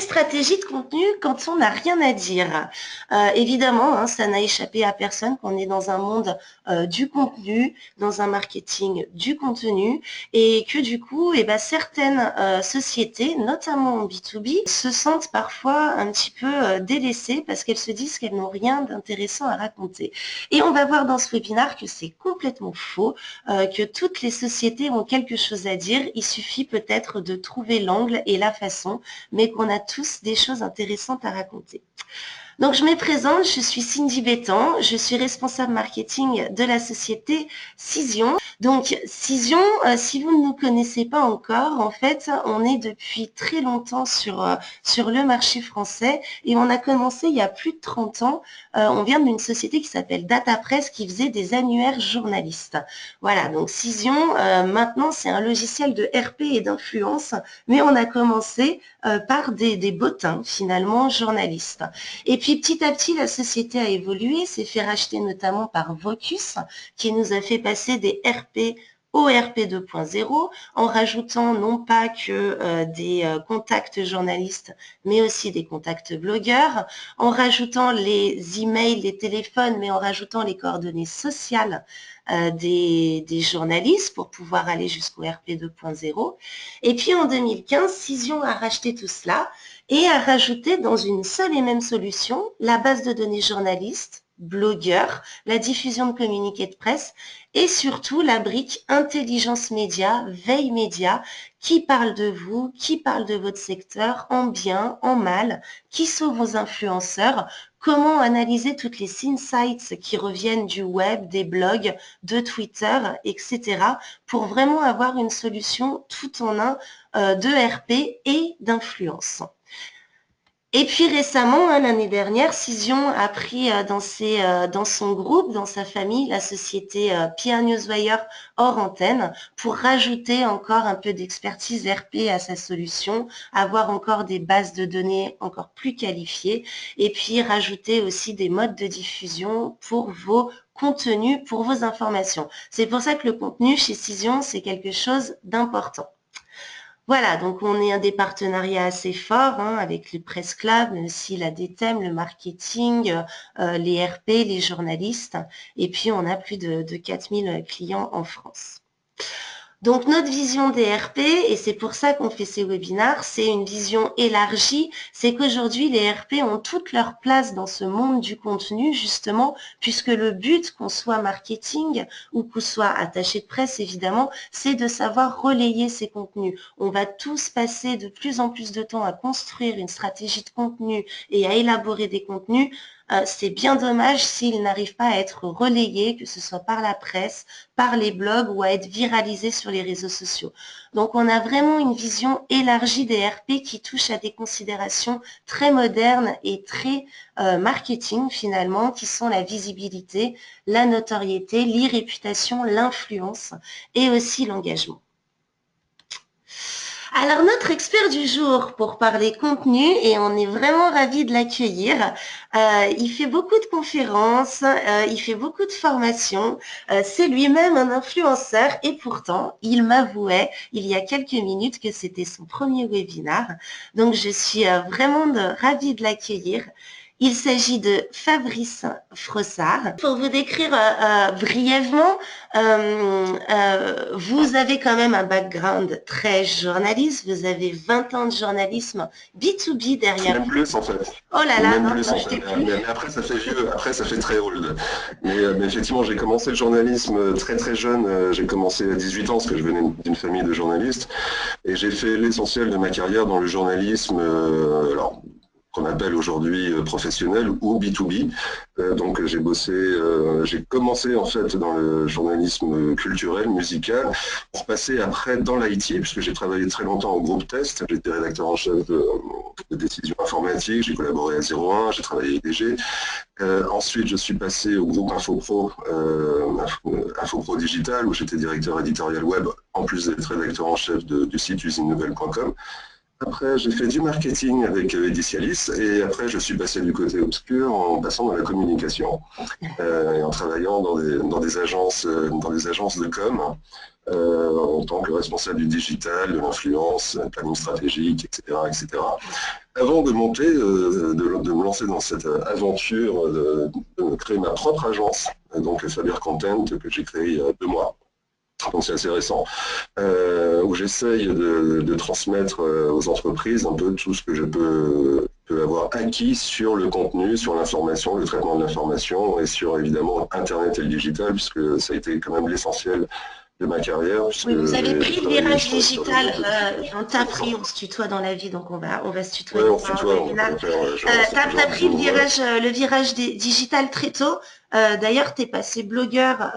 stratégie de contenu quand on n'a rien à dire. Évidemment, hein, ça n'a échappé à personne qu'on est dans un monde du contenu, dans un marketing du contenu, et que du coup, certaines sociétés, notamment en B2B, se sentent parfois un petit peu délaissées parce qu'elles se disent qu'elles n'ont rien d'intéressant à raconter. Et on va voir dans ce webinaire que c'est complètement faux, que toutes les sociétés ont quelque chose à dire. Il suffit peut-être de trouver l'angle et la façon, mais qu'on a tous des choses intéressantes à raconter. Donc, je me présente, je suis Cindy Bétan, je suis responsable marketing de la société Cision. Donc, Cision, si vous ne nous connaissez pas encore, en fait, on est depuis très longtemps sur le marché français et on a commencé il y a plus de 30 ans. On vient d'une société qui s'appelle DataPress qui faisait des annuaires journalistes. Voilà, donc Cision, maintenant, c'est un logiciel de RP et d'influence, mais on a commencé par des bottins, finalement, journalistes. Et puis, petit à petit, la société a évolué, s'est fait racheter notamment par Vocus, qui nous a fait passer des RP au RP 2.0, en rajoutant non pas que des contacts journalistes, mais aussi des contacts blogueurs, en rajoutant les emails, les téléphones, mais en rajoutant les coordonnées sociales des journalistes pour pouvoir aller jusqu'au RP 2.0. Et puis en 2015, Cision a racheté tout cela et a rajouté dans une seule et même solution la base de données journalistes, blogueurs, la diffusion de communiqués de presse et surtout la brique intelligence média, veille média, qui parle de vous, qui parle de votre secteur, en bien, en mal, qui sont vos influenceurs, comment analyser toutes les insights qui reviennent du web, des blogs, de Twitter, etc. pour vraiment avoir une solution tout en un de RP et d'influence. Et puis récemment, l'année dernière, Cision a pris dans son groupe, dans sa famille, la société PR Newswire hors antenne pour rajouter encore un peu d'expertise RP à sa solution, avoir encore des bases de données encore plus qualifiées et puis rajouter aussi des modes de diffusion pour vos contenus, pour vos informations. C'est pour ça que le contenu chez Cision, c'est quelque chose d'important. Voilà, donc on est un des partenariats assez forts avec les Press Club, mais aussi la DTEM, le marketing, les RP, les journalistes. Et puis, on a plus de 4000 clients en France. Donc, notre vision des RP, et c'est pour ça qu'on fait ces webinaires, c'est une vision élargie. C'est qu'aujourd'hui, les RP ont toute leur place dans ce monde du contenu, justement, puisque le but, qu'on soit marketing ou qu'on soit attaché de presse, évidemment, c'est de savoir relayer ces contenus. On va tous passer de plus en plus de temps à construire une stratégie de contenu et à élaborer des contenus. C'est bien dommage s'ils n'arrivent pas à être relayés, que ce soit par la presse, par les blogs ou à être viralisés sur les réseaux sociaux. Donc, on a vraiment une vision élargie des RP qui touche à des considérations très modernes et très marketing finalement, qui sont la visibilité, la notoriété, l'e-réputation, l'influence et aussi l'engagement. Alors, notre expert du jour pour parler contenu, et on est vraiment ravis de l'accueillir, il fait beaucoup de conférences, il fait beaucoup de formations, c'est lui-même un influenceur et pourtant, il m'avouait il y a quelques minutes que c'était son premier webinaire. Donc, je suis vraiment ravie de l'accueillir. Il s'agit de Fabrice Frossard. Pour vous décrire brièvement, vous avez quand même un background très journaliste. Vous avez 20 ans de journalisme B2B derrière vous. Même plus en fait. Oh là là, Même non, plus non, en je t'ai fait. plus. Mais après ça fait vieux, après ça fait très old. Mais effectivement j'ai commencé le journalisme très très jeune. J'ai commencé à 18 ans parce que je venais d'une famille de journalistes. Et j'ai fait l'essentiel de ma carrière dans le journalisme, alors qu'on appelle aujourd'hui professionnel ou B2B. Donc j'ai bossé, j'ai commencé en fait dans le journalisme culturel, musical, pour passer après dans l'IT, puisque j'ai travaillé très longtemps au groupe Test. J'étais rédacteur en chef de décision informatique, j'ai collaboré à 01, j'ai travaillé avec DG. Ensuite, je suis passé au groupe InfoPro, InfoPro Digital, où j'étais directeur éditorial web, en plus d'être rédacteur en chef du site usinenouvelle.com. Après, j'ai fait du marketing avec Edicialis et après, je suis passé du côté obscur en passant dans la communication et en travaillant dans des agences de com en tant que responsable du digital, de l'influence, planning stratégique, etc., etc. Avant de de me lancer dans cette aventure de créer ma propre agence, donc Faber Content, que j'ai créé il y a 2 mois. Donc c'est assez récent, où j'essaye de transmettre aux entreprises un peu tout ce que je peux avoir acquis sur le contenu, sur l'information, le traitement de l'information et sur évidemment Internet et le digital, puisque ça a été quand même l'essentiel de ma carrière, puisque Oui, vous avez j'ai pris le travaillé virage sur les digital, enjeux digitaux. on t'a pris, on se tutoie dans la vie, donc on va se Ouais, tutoyer on se pendant le tutoie, on webinaire. peut faire genre, T'as genre pris Zoom, ouais. le virage digital très tôt. D'ailleurs, t'es passé blogueur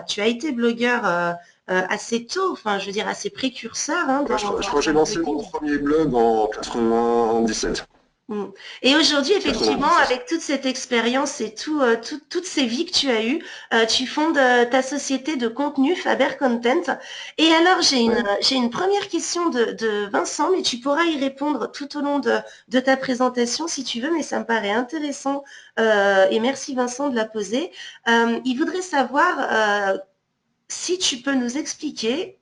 tu as été blogueur assez tôt, enfin, je veux dire assez précurseur hein, Ouais, je crois que j'ai dans le lancé mon blogging. premier blog en 97. Mm. Et aujourd'hui, effectivement, 97. avec toute cette expérience et toutes ces vies que tu as eues, tu fondes ta société de contenu Faber Content. Et alors, Ouais. j'ai une première question de Vincent, mais tu pourras y répondre tout au long de ta présentation si tu veux, mais ça me paraît intéressant. Et merci Vincent de la poser. Il voudrait savoir si tu peux nous expliquer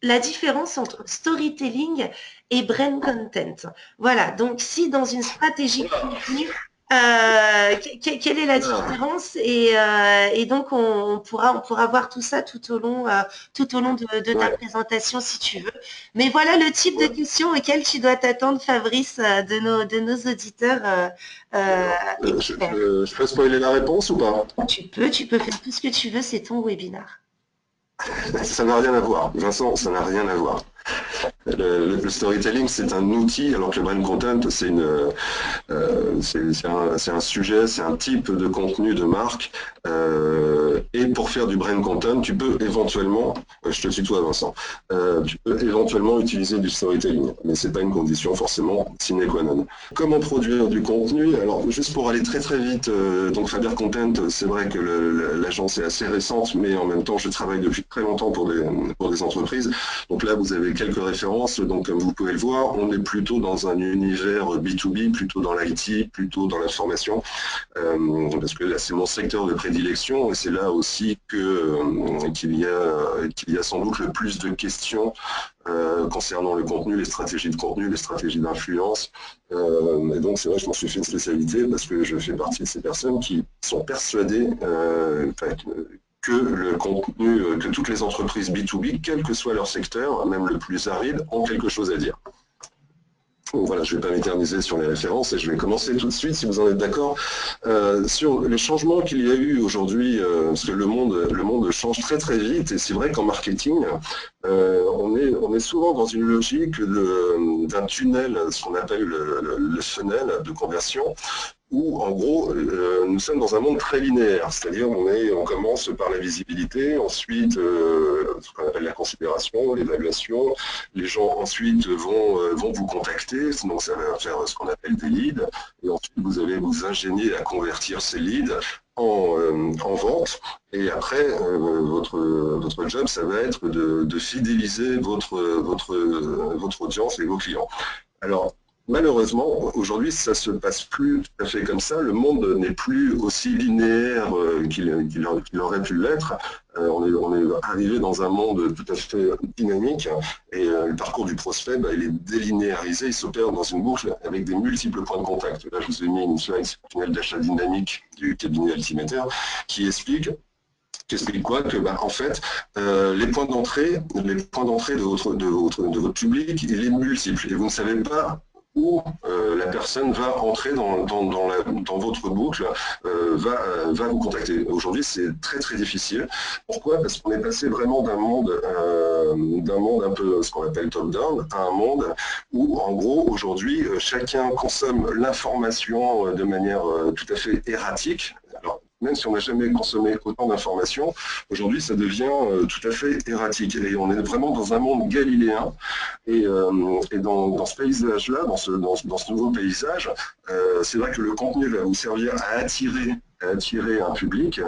la différence entre storytelling et brand content. Voilà, donc si dans une stratégie de contenu, quelle est la Ah, différence et donc on pourra voir tout ça tout au long de ta ouais. présentation si tu veux. Mais voilà le type de Ouais. questions auxquelles tu dois t'attendre, Fabrice, de nos auditeurs D'accord. experts. Je peux spoiler la réponse ou pas? Tu peux faire tout ce que tu veux, c'est ton webinaire. Ça n'a rien à voir. Vincent, ça n'a rien à voir. Le storytelling, c'est un outil, alors que le brand content, c'est un sujet, c'est un type de contenu de marque. Et pour faire du brand content, tu peux éventuellement, je te tutoie Vincent, tu peux éventuellement utiliser du storytelling, mais c'est pas une condition forcément sine qua non. Comment produire du contenu? Alors juste pour aller très très vite, donc Faber Content, c'est vrai que l'agence est assez récente, mais en même temps je travaille depuis très longtemps pour des entreprises. Donc là vous avez quelques références, donc comme vous pouvez le voir, on est plutôt dans un univers B2B, plutôt dans l'IT, plutôt dans la formation, parce que là c'est mon secteur de prédilection et c'est là aussi qu'il y a sans doute le plus de questions concernant le contenu, les stratégies de contenu, les stratégies d'influence. Et donc c'est vrai que je m'en suis fait une spécialité parce que je fais partie de ces personnes qui sont persuadées que le contenu, que toutes les entreprises B2B, quel que soit leur secteur, même le plus aride, ont quelque chose à dire. Donc voilà, je ne vais pas m'éterniser sur les références et je vais commencer tout de suite, si vous en êtes d'accord, sur les changements qu'il y a eu aujourd'hui, parce que le monde change très très vite et c'est vrai qu'en marketing, on est souvent dans une logique d'un tunnel, ce qu'on appelle le funnel de conversion, où en gros nous sommes dans un monde très linéaire, c'est-à-dire on commence par la visibilité, ensuite ce qu'on appelle la considération, l'évaluation, les gens ensuite vont vous contacter, donc ça va faire ce qu'on appelle des leads, et ensuite vous allez vous ingénier à convertir ces leads en vente, et après votre job ça va être de fidéliser votre audience et vos clients. Alors, malheureusement, aujourd'hui, ça se passe plus tout à fait comme ça. Le monde n'est plus aussi linéaire qu'il aurait pu l'être. On est arrivé dans un monde tout à fait dynamique et le parcours du prospect, il est délinéarisé, il s'opère dans une boucle avec des multiples points de contact. Là, je vous ai mis une slide sur le tunnel d'achat dynamique du cabinet Altimeter qui explique quoi? Que en fait, les points d'entrée de votre public, il est multiple et vous ne savez pas où la personne va entrer dans votre boucle, va vous contacter. Aujourd'hui, c'est très très difficile. Pourquoi? Parce qu'on est passé vraiment d'un monde un peu ce qu'on appelle top-down à un monde où, en gros, aujourd'hui, chacun consomme l'information de manière tout à fait erratique. Alors, même si on n'a jamais consommé autant d'informations, aujourd'hui ça devient tout à fait erratique. Et on est vraiment dans un monde galiléen. Et dans ce paysage-là, dans ce nouveau paysage, c'est vrai que le contenu va vous servir à attirer à attirer un public,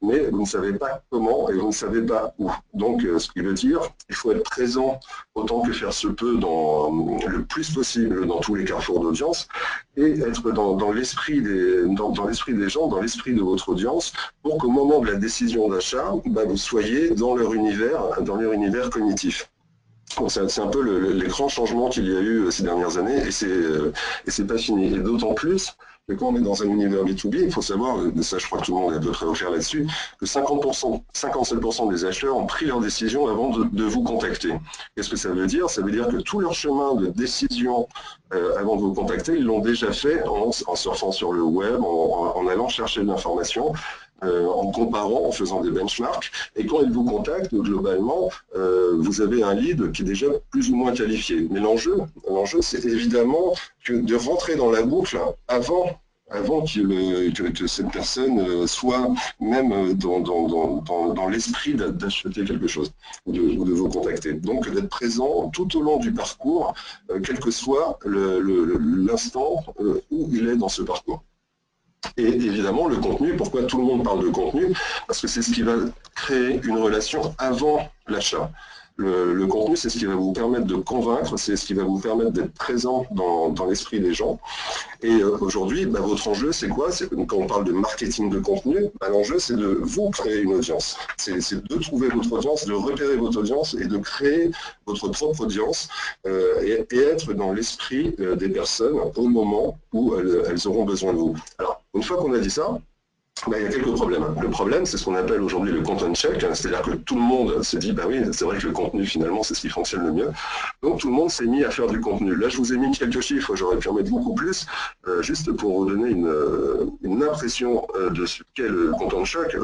mais vous ne savez pas comment et vous ne savez pas où. Donc, ce qui veut dire qu'il faut être présent autant que faire se peut le plus possible dans tous les carrefours d'audience et être dans l'esprit des gens, dans l'esprit de votre audience, pour qu'au moment de la décision d'achat, vous soyez dans leur univers cognitif. C'est un peu les grands changements qu'il y a eu ces dernières années et c'est pas fini. Et d'autant plus que quand on est dans un univers B2B, il faut savoir, ça je crois que tout le monde est à peu près au clair là-dessus, que 57% des acheteurs ont pris leur décision avant de vous contacter. Qu'est-ce que ça veut dire? Ça veut dire que tout leur chemin de décision avant de vous contacter, ils l'ont déjà fait en surfant sur le web, en allant chercher de l'information, en comparant, en faisant des benchmarks. Et quand ils vous contactent, globalement, vous avez un lead qui est déjà plus ou moins qualifié. Mais l'enjeu, c'est évidemment de rentrer dans la boucle avant que cette personne soit même dans l'esprit d'acheter quelque chose ou de vous contacter. Donc d'être présent tout au long du parcours, quel que soit l'instant où il est dans ce parcours. Et évidemment, le contenu, pourquoi tout le monde parle de contenu? Parce que c'est ce qui va créer une relation avant l'achat. Le contenu, c'est ce qui va vous permettre de convaincre, c'est ce qui va vous permettre d'être présent dans l'esprit des gens. Et aujourd'hui, votre enjeu, c'est quoi? Quand on parle de marketing de contenu, l'enjeu, c'est de vous créer une audience. C'est de trouver votre audience, de repérer votre audience et de créer votre propre audience et être dans l'esprit des personnes au moment où elles auront besoin de vous. Alors, une fois qu'on a dit ça, il y a quelques problèmes. Le problème, c'est ce qu'on appelle aujourd'hui le content check, c'est-à-dire que tout le monde se dit, oui, c'est vrai que le contenu, finalement, c'est ce qui fonctionne le mieux. Donc, tout le monde s'est mis à faire du contenu. Là, je vous ai mis quelques chiffres, j'aurais pu en mettre beaucoup plus, juste pour vous donner une impression de ce qu'est le content check.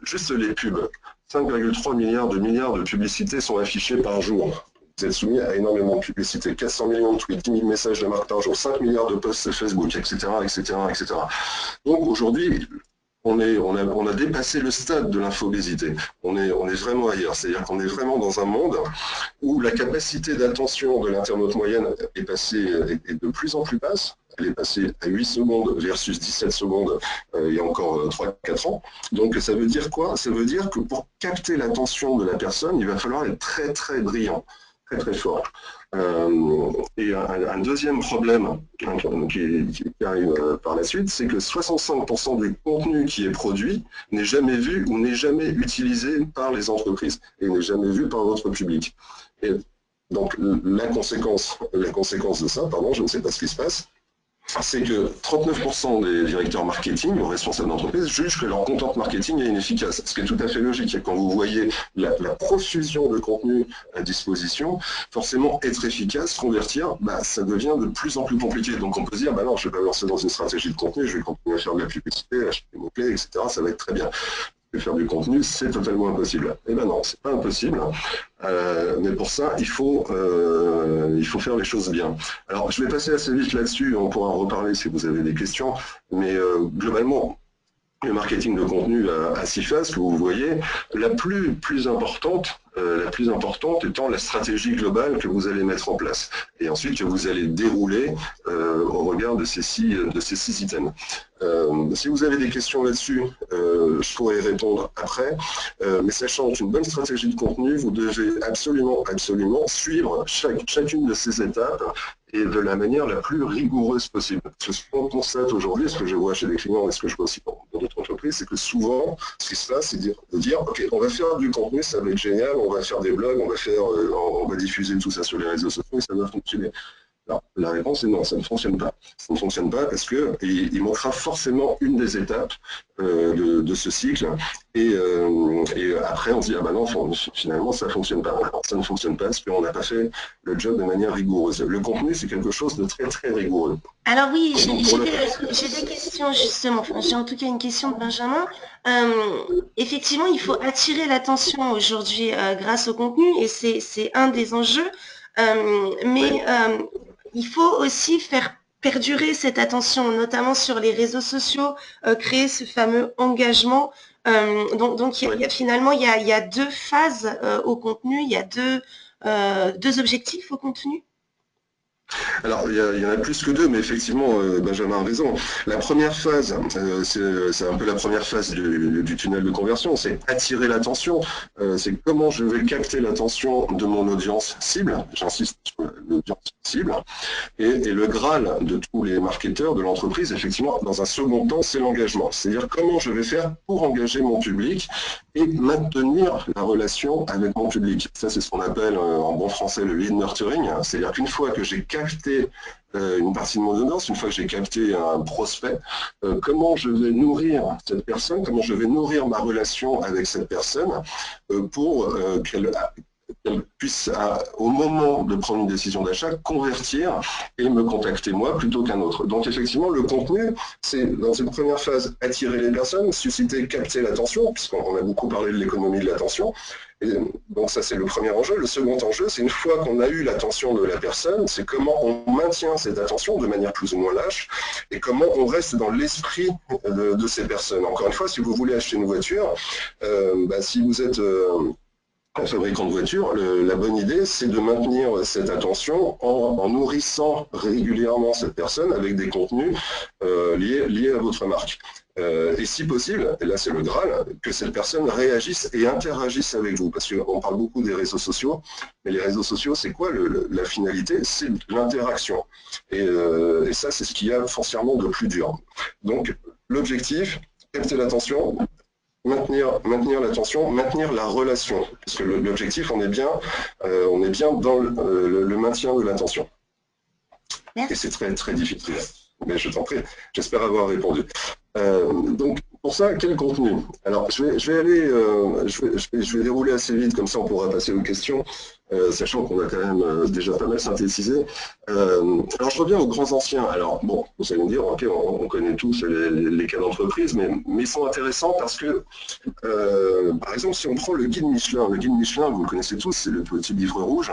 Juste les pubs. 5,3 milliards de publicités sont affichées par jour. Vous êtes soumis à énormément de publicité, 400 millions de tweets, 10 000 messages de marque par jour, 5 milliards de posts Facebook, etc., etc., etc. Donc aujourd'hui, on a dépassé le stade de l'infobésité. On est vraiment ailleurs. C'est-à-dire qu'on est vraiment dans un monde où la capacité d'attention de l'internaute moyenne est de plus en plus basse. Elle est passée à 8 secondes versus 17 secondes il y a encore 3-4 ans. Donc ça veut dire quoi? Ça veut dire que pour capter l'attention de la personne, il va falloir être très très brillant, très très fort. Et un deuxième problème qui arrive par la suite, c'est que 65% du contenu qui est produit n'est jamais vu ou n'est jamais utilisé par les entreprises et n'est jamais vu par votre public. Et donc la conséquence de ça, je ne sais pas ce qui se passe, c'est que 39% des directeurs marketing ou responsables d'entreprise jugent que leur content marketing est inefficace, ce qui est tout à fait logique. Et quand vous voyez la profusion de contenu à disposition, forcément être efficace, convertir, ça devient de plus en plus compliqué. Donc on peut se dire, non, je ne vais pas me lancer dans une stratégie de contenu, je vais continuer à faire de la publicité, acheter des mots-clés, etc. Ça va être très bien. Faire du contenu, c'est totalement impossible. Eh bien non, c'est pas impossible, mais pour ça, il faut faire les choses bien. Alors, je vais passer assez vite là-dessus, on pourra en reparler si vous avez des questions, mais globalement, le marketing de contenu a 6 phases que vous voyez. La plus importante étant la stratégie globale que vous allez mettre en place et ensuite que vous allez dérouler au regard de ces 6 items. Si vous avez des questions là-dessus, je pourrais y répondre après, mais sachant qu'une bonne stratégie de contenu, vous devez absolument suivre chacune de ces étapes et de la manière la plus rigoureuse possible. Ce qu'on constate aujourd'hui, ce que je vois chez des clients et ce que je vois aussi dans d'autres entreprises, c'est que souvent, ce qui se passe, c'est de dire, ok, on va faire du contenu, ça va être génial, on va faire des blogs, on va diffuser tout ça sur les réseaux sociaux et ça va fonctionner. Alors, la réponse est non, ça ne fonctionne pas. Ça ne fonctionne pas parce qu'il manquera forcément une des étapes de ce cycle. Et après, on se dit, non, finalement, ça ne fonctionne pas. Alors, ça ne fonctionne pas parce qu'on n'a pas fait le job de manière rigoureuse. Le contenu, c'est quelque chose de très, très rigoureux. Alors oui, j'ai des questions justement. Enfin, j'ai en tout cas une question de Benjamin. Effectivement, il faut attirer l'attention aujourd'hui grâce au contenu et c'est un des enjeux. Mais il faut aussi faire perdurer cette attention, notamment sur les réseaux sociaux, créer ce fameux engagement. Donc finalement, il y a 2 phases au contenu, il y a deux objectifs au contenu. Alors, il y en a plus que deux, mais effectivement, Benjamin a raison. La première phase, c'est un peu la première phase du tunnel de conversion, c'est attirer l'attention. C'est comment je vais capter l'attention de mon audience cible, j'insiste sur l'audience cible, et le Graal de tous les marketeurs de l'entreprise, effectivement, dans un second temps, c'est l'engagement. C'est-à-dire comment je vais faire pour engager mon public et maintenir la relation avec mon public. Ça, c'est ce qu'on appelle en bon français le lead nurturing. C'est-à-dire qu'une fois que j'ai capté une partie de mon audience, une fois que j'ai capté un prospect, comment je vais nourrir cette personne, comment je vais nourrir ma relation avec cette personne pour qu'elle puisse, au moment de prendre une décision d'achat, convertir et me contacter moi plutôt qu'un autre. Donc effectivement, le contenu, c'est dans une première phase attirer les personnes, susciter, capter l'attention, puisqu'on a beaucoup parlé de l'économie de l'attention. Et donc ça, c'est le premier enjeu. Le second enjeu, c'est une fois qu'on a eu l'attention de la personne, c'est comment on maintient cette attention de manière plus ou moins lâche et comment on reste dans l'esprit de ces personnes. Encore une fois, si vous voulez acheter une voiture, si vous êtes fabricant de voitures, la bonne idée, c'est de maintenir cette attention en nourrissant régulièrement cette personne avec des contenus liés à votre marque. Et si possible, et là c'est le Graal, que cette personne réagisse et interagisse avec vous. Parce qu'on parle beaucoup des réseaux sociaux, mais les réseaux sociaux, c'est quoi la finalité? C'est l'interaction. Et ça, c'est ce qu'il y a foncièrement de plus dur. Donc, l'objectif, capter l'attention, maintenir l'attention, maintenir la relation. Parce que l'objectif, on est bien dans le maintien de l'attention. Et c'est très, très difficile. Mais je t'en prie, j'espère avoir répondu. Donc, pour ça, quel contenu? Alors, je vais dérouler assez vite, comme ça on pourra passer aux questions, sachant qu'on a quand même déjà pas mal synthétisé. Alors, je reviens aux grands anciens. Alors, bon, vous allez me dire, ok, on connaît tous les cas d'entreprise, mais ils sont intéressants parce que, par exemple, si on prend le guide Michelin, vous le connaissez tous, c'est le petit livre rouge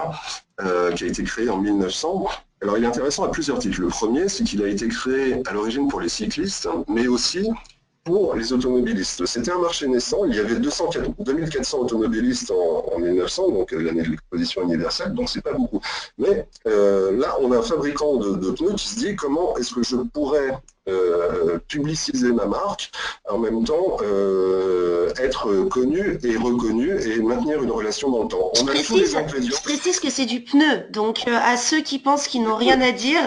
qui a été créé en 1900. Alors, il est intéressant à plusieurs titres. Le premier, c'est qu'il a été créé à l'origine pour les cyclistes, mais aussi pour les automobilistes. C'était un marché naissant, il y avait 2400 automobilistes en 1900, donc l'année de l'exposition universelle, donc c'est pas beaucoup. Mais là, on a un fabricant de pneus qui se dit comment est-ce que je pourrais publiciser ma marque, en même temps être connu et reconnu et maintenir une relation dans le temps. Je précise que c'est du pneu, donc à ceux qui pensent qu'ils n'ont rien à dire,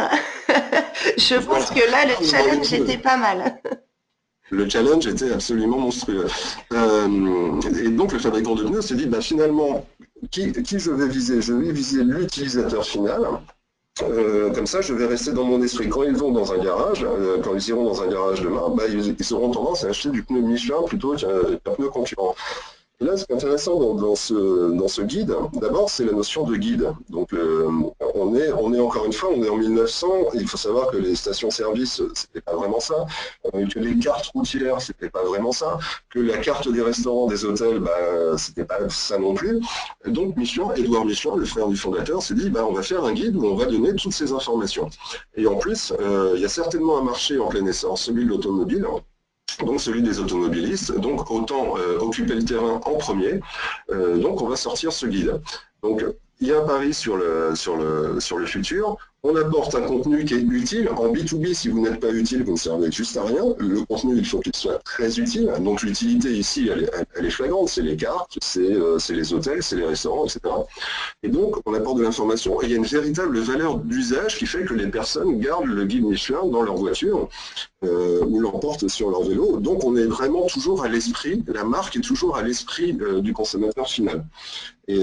je pense que là, le challenge était pas mal. Le challenge était absolument monstrueux. Et donc le fabricant de pneus s'est dit, finalement, qui je vais viser? Je vais viser l'utilisateur final. Comme ça, je vais rester dans mon esprit. Quand ils vont dans un garage, quand ils iront dans un garage demain, ils auront tendance à acheter du pneu Michelin plutôt qu'un pneu concurrent. Et là, ce qui est intéressant dans ce guide, d'abord, c'est la notion de guide. Donc, on est encore une fois, on est en 1900. Il faut savoir que les stations-service, c'était pas vraiment ça. Que les cartes routières, c'était pas vraiment ça. Que la carte des restaurants, des hôtels, c'était pas ça non plus. Et donc, Édouard Michelin, le frère du fondateur, s'est dit, on va faire un guide où on va donner toutes ces informations. Et en plus, il y a certainement un marché en plein essor, celui de l'automobile. Donc celui des automobilistes, donc autant occuper le terrain en premier, donc on va sortir ce guide. Donc il y a un pari sur le futur, on apporte un contenu qui est utile. En B2B, si vous n'êtes pas utile, vous ne servez juste à rien. Le contenu, il faut qu'il soit très utile. Donc l'utilité ici, elle est flagrante. C'est les cartes, c'est les hôtels, c'est les restaurants, etc. Et donc, on apporte de l'information et il y a une véritable valeur d'usage qui fait que les personnes gardent le guide Michelin dans leur voiture ou l'emportent sur leur vélo. Donc, on est vraiment toujours à l'esprit, la marque est toujours à l'esprit du consommateur final. Et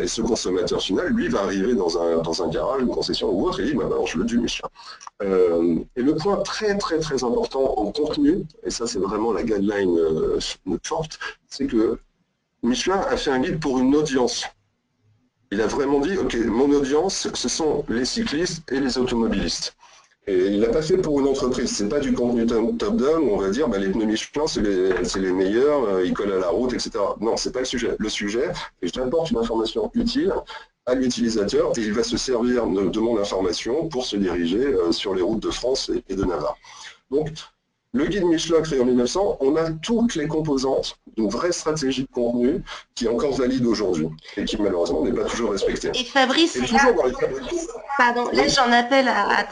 ce consommateur final, lui, va arriver dans un garage, une concession ou autre, et dit, je veux du Michelin. Et le point très, très, très important en contenu, et ça, c'est vraiment la guideline forte, c'est que Michelin a fait un guide pour une audience. Il a vraiment dit, OK, mon audience, ce sont les cyclistes et les automobilistes. Et il ne l'a pas fait pour une entreprise, c'est pas du contenu top-down où on va dire les pneus Michelin c'est les meilleurs, ils collent à la route, etc. Non, c'est pas le sujet. Le sujet, c'est que j'apporte une information utile à l'utilisateur et il va se servir de mon information pour se diriger sur les routes de France et de Navarre. Donc, Le guide Michelin créé en 1900, on a toutes les composantes d'une vraie stratégie de contenu qui est encore valide aujourd'hui et qui malheureusement n'est pas toujours respectée. Et Fabrice, Et c'est toujours là, dans les... pardon, là Oui. j'en appelle à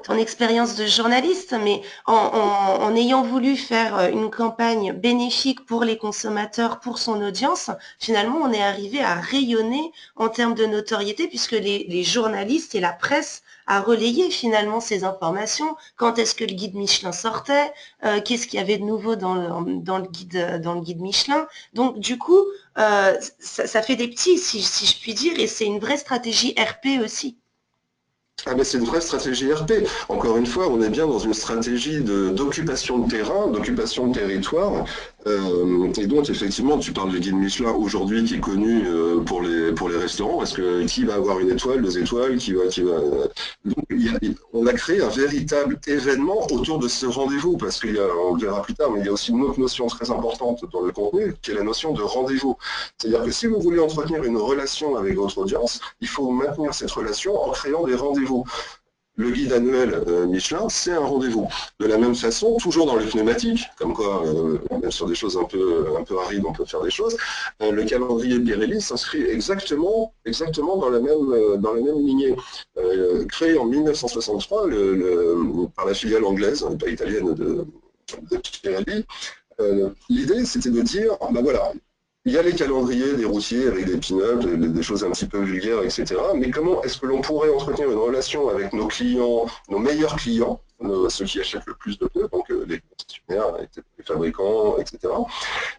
ton expérience de journaliste, mais en ayant voulu faire une campagne bénéfique pour les consommateurs, pour son audience, finalement on est arrivé à rayonner en termes de notoriété puisque les journalistes et la presse a relayé finalement ces informations. Quand est-ce que le guide Michelin sortait, qu'est-ce qu'il y avait de nouveau dans le guide Michelin. Donc du coup, ça fait des petits, si je puis dire, et c'est une vraie stratégie RP aussi. Ah ben c'est une vraie stratégie RP. Encore une fois, on est bien dans une stratégie d'occupation de terrain, d'occupation de territoire. Et donc, effectivement, tu parles du guide Michelin aujourd'hui qui est connu pour les restaurants. Est-ce que qui va avoir une étoile, deux étoiles, Donc, on a créé un véritable événement autour de ce rendez-vous parce on le verra plus tard, mais il y a aussi une autre notion très importante dans le contenu qui est la notion de rendez-vous. C'est-à-dire que si vous voulez entretenir une relation avec votre audience, il faut maintenir cette relation en créant des rendez-vous. Le guide annuel Michelin, c'est un rendez-vous. De la même façon, toujours dans les pneumatiques, comme quoi, même sur des choses un peu arides, on peut faire des choses, le calendrier Pirelli s'inscrit exactement dans la même lignée. Créé en 1963 par la filiale anglaise, pas italienne de Pirelli, l'idée c'était de dire, ben voilà, il y a les calendriers des routiers avec des pin-ups, des choses un petit peu vulgaires, etc. Mais comment est-ce que l'on pourrait entretenir une relation avec nos clients, nos meilleurs clients, ceux qui achètent le plus de pneus, donc les concessionnaires, les fabricants, etc.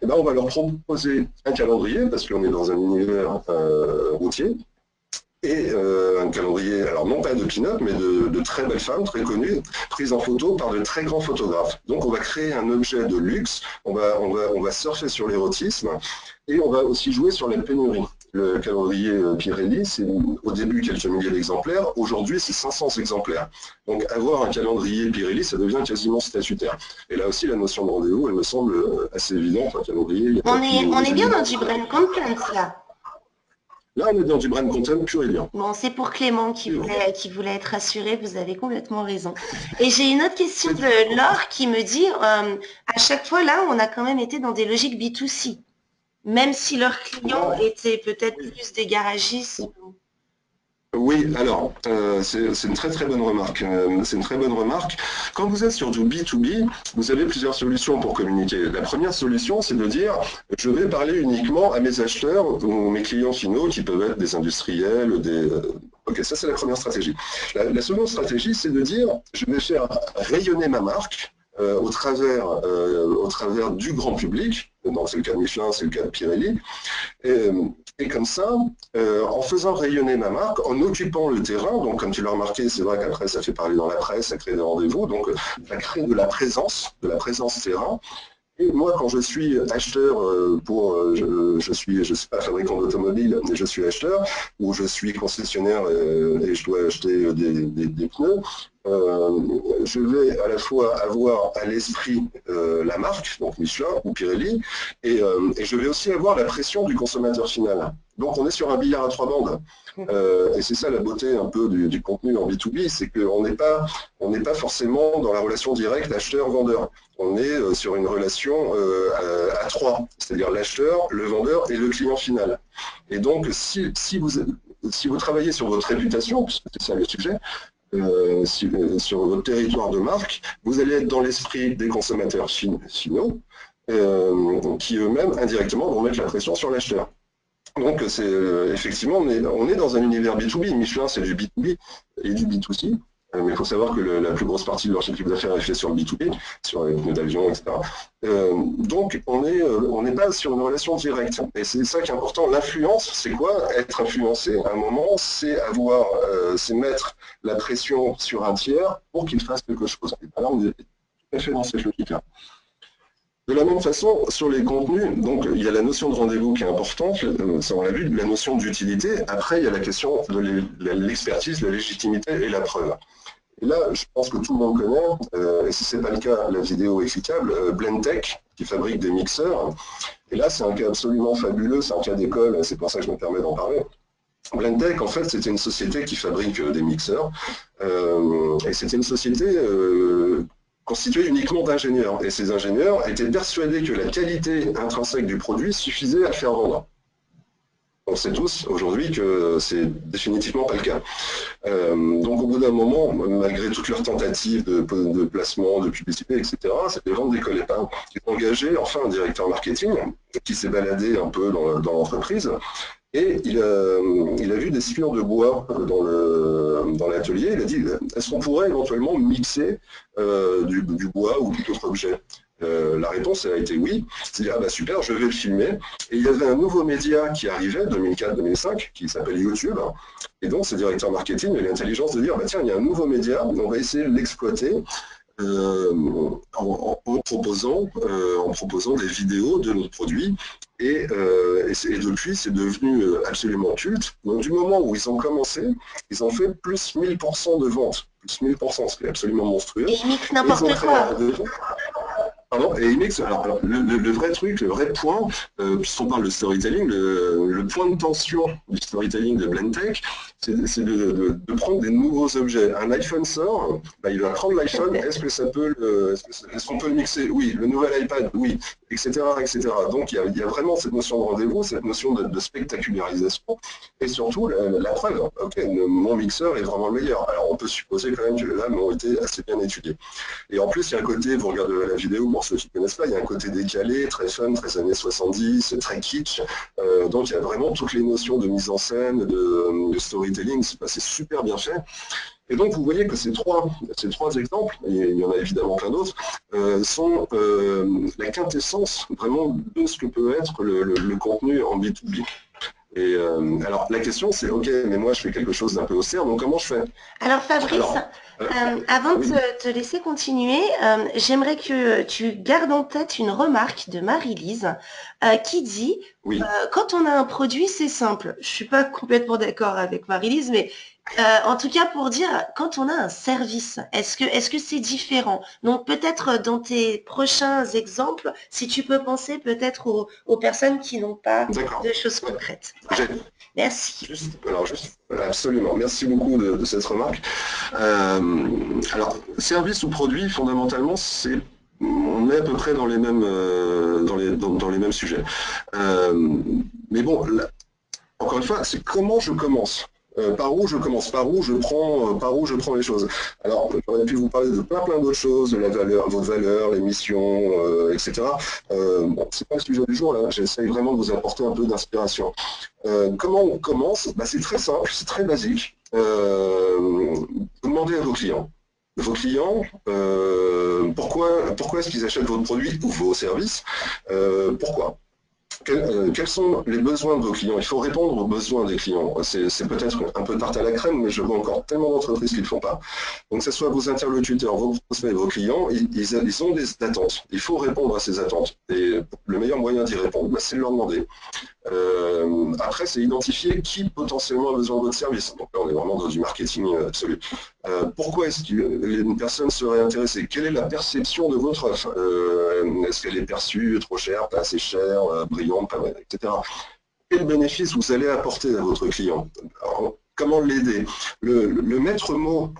Et ben on va leur proposer un calendrier, parce qu'on est dans un univers routier, et un calendrier, alors non pas de pin-up, mais de très belles femmes, très connues, prises en photo par de très grands photographes. Donc on va créer un objet de luxe, on va surfer sur l'érotisme, et on va aussi jouer sur la pénurie. Le calendrier Pirelli, c'est au début quelques milliers d'exemplaires, aujourd'hui c'est 500 exemplaires. Donc avoir un calendrier Pirelli, ça devient quasiment statutaire. Et là aussi la notion de rendez-vous, elle me semble assez évidente, un calendrier. On est bien dans du brand content là. Là on est dans du brand content pur et bien. Bon, c'est pour Clément qui voulait être rassuré, vous avez complètement raison. Et j'ai une autre question de Laure qui me dit, à chaque fois là, on a quand même été dans des logiques B2C, même si leurs clients étaient peut-être plus des garagistes. Oui, alors, c'est une très très bonne remarque. C'est une très bonne remarque. Quand vous êtes sur du B2B, vous avez plusieurs solutions pour communiquer. La première solution, c'est de dire, je vais parler uniquement à mes acheteurs ou mes clients finaux, qui peuvent être des industriels, Ok, ça c'est la première stratégie. La seconde stratégie, c'est de dire, je vais faire rayonner ma marque au travers du grand public. Donc c'est le cas de Michelin, c'est le cas de Pirelli. Et comme ça, en faisant rayonner ma marque, en occupant le terrain, donc comme tu l'as remarqué, c'est vrai qu'après ça fait parler dans la presse, ça crée des rendez-vous, donc ça crée de la présence terrain. Et moi, quand je suis acheteur je sais pas, fabricant d'automobile, mais je suis acheteur, ou je suis concessionnaire et je dois acheter des pneus, je vais à la fois avoir à l'esprit la marque, donc Michelin ou Pirelli, et je vais aussi avoir la pression du consommateur final. Donc on est sur un billard à trois bandes. Et c'est ça la beauté un peu du contenu en B2B, c'est qu'on n'est pas forcément dans la relation directe acheteur-vendeur. On est sur une relation à trois, c'est-à-dire l'acheteur, le vendeur et le client final. Et donc si vous travaillez sur votre réputation, puisque c'est ça le sujet, sur votre territoire de marque, vous allez être dans l'esprit des consommateurs finaux, qui eux-mêmes indirectement vont mettre la pression sur l'acheteur. Donc c'est effectivement, on est dans un univers B2B. Michelin, c'est du B2B et du B2C. Mais il faut savoir que la plus grosse partie de leur chiffre d'affaires est faite sur le B2B, sur les pneus d'avion, etc. Donc on n'est pas sur une relation directe. Et c'est ça qui est important. L'influence, c'est quoi? Être influencé à un moment, c'est c'est mettre la pression sur un tiers pour qu'il fasse quelque chose. Et là, on est tout à fait dans cette logique-là. De la même façon, sur les contenus, donc il y a la notion de rendez-vous qui est importante, ça on l'a vu, la notion d'utilité. Après, il y a la question de l'expertise, la légitimité et la preuve. Et là, je pense que tout le monde connaît, et si ce n'est pas le cas, la vidéo est cliquable, Blendtec, qui fabrique des mixeurs. Et là, c'est un cas absolument fabuleux, c'est un cas d'école, c'est pour ça que je me permets d'en parler. Blendtec, en fait, c'était une société qui fabrique des mixeurs, et c'était une société constitué uniquement d'ingénieurs. Et ces ingénieurs étaient persuadés que la qualité intrinsèque du produit suffisait à le faire vendre. On sait tous aujourd'hui que c'est définitivement pas le cas. Donc au bout d'un moment, malgré toutes leurs tentatives de placement, de publicité, etc., les ventes décollaient pas. Ils ont engagé enfin un directeur marketing qui s'est baladé un peu dans l'entreprise et il a vu des sciures de bois dans l'atelier. Il a dit, est-ce qu'on pourrait éventuellement mixer du bois ou tout autre objet? La réponse a été oui. C'est-à-dire, ah bah super, je vais le filmer. Et il y avait un nouveau média qui arrivait, 2004-2005, qui s'appelle YouTube. Et donc, ce directeur marketing a eu l'intelligence de dire, bah tiens, il y a un nouveau média, on va essayer de l'exploiter en proposant des vidéos de notre produit. Et depuis, c'est devenu absolument culte. Donc, du moment où ils ont commencé, ils ont fait plus 1000% de ventes. Plus 1000%, ce qui est absolument monstrueux. Et ils mixent n'importe quoi. Pardon, et Mix, alors le vrai truc, le vrai point, puisqu'on parle de storytelling, le point de tension du storytelling de Blendtec, c'est de prendre des nouveaux objets. Un iPhone sort, bah, il va prendre l'iPhone, est-ce qu'on peut le mixer? Oui. Le nouvel iPad? Oui. Etc. etc. Donc il y a vraiment cette notion de rendez-vous, cette notion de spectacularisation, et surtout la preuve, okay, mon mixeur est vraiment le meilleur. Alors on peut supposer quand même que les dames ont été assez bien étudiées. Et en plus, il y a un côté, vous regardez la vidéo, pour ceux qui ne connaissent pas, il y a un côté décalé, très fun, très années 70, très kitsch. Donc il y a vraiment toutes les notions de mise en scène, de storytelling, c'est super bien fait. Et donc vous voyez que ces trois exemples, et il y en a évidemment plein d'autres, sont la quintessence vraiment de ce que peut être le contenu en B2B. Et alors la question c'est, ok, mais moi je fais quelque chose d'un peu austère, donc comment je fais? Alors Fabrice, avant oui. de te laisser continuer, j'aimerais que tu gardes en tête une remarque de Marie-Lise qui dit Oui. quand on a un produit, c'est simple. Je suis pas complètement d'accord avec Marie-Lise, mais en tout cas pour dire quand on a un service, est-ce que c'est différent? Donc peut-être dans tes prochains exemples, si tu peux penser peut-être aux personnes qui n'ont pas de choses concrètes. Voilà. Merci. Absolument. Merci beaucoup de cette remarque. Alors, service ou produit, fondamentalement, on est à peu près dans les mêmes, dans les mêmes sujets. Mais bon, là, encore une fois, c'est comment je commence. Par où je commence, par où je prends les choses. Alors, j'aurais pu vous parler de plein d'autres choses, de la valeur, votre valeur, les missions, etc. Bon, c'est pas le sujet du jour là. J'essaye vraiment de vous apporter un peu d'inspiration. Comment on commence? Bah, c'est très simple, c'est très basique. Vous demandez à vos clients. Vos clients, pourquoi est-ce qu'ils achètent votre produit ou vos services? Pourquoi? Quels sont les besoins de vos clients? Il faut répondre aux besoins des clients. C'est peut-être un peu tarte à la crème, mais je vois encore tellement d'entreprises qui ne le font pas. Donc, que ce soit vos interlocuteurs, vos prospects, vos clients, ils ont des attentes. Il faut répondre à ces attentes. Et le meilleur moyen d'y répondre, bah, c'est de leur demander. Après, c'est identifier qui potentiellement a besoin de votre service. Donc là, on est vraiment dans du marketing absolu. Pourquoi est-ce qu'une personne serait intéressée? Quelle est la perception de votre offre? Est-ce qu'elle est perçue trop chère, pas assez chère, brillante, pas brillante, etc. Quel bénéfice vous allez apporter à votre client? Alors, comment l'aider? Le maître mot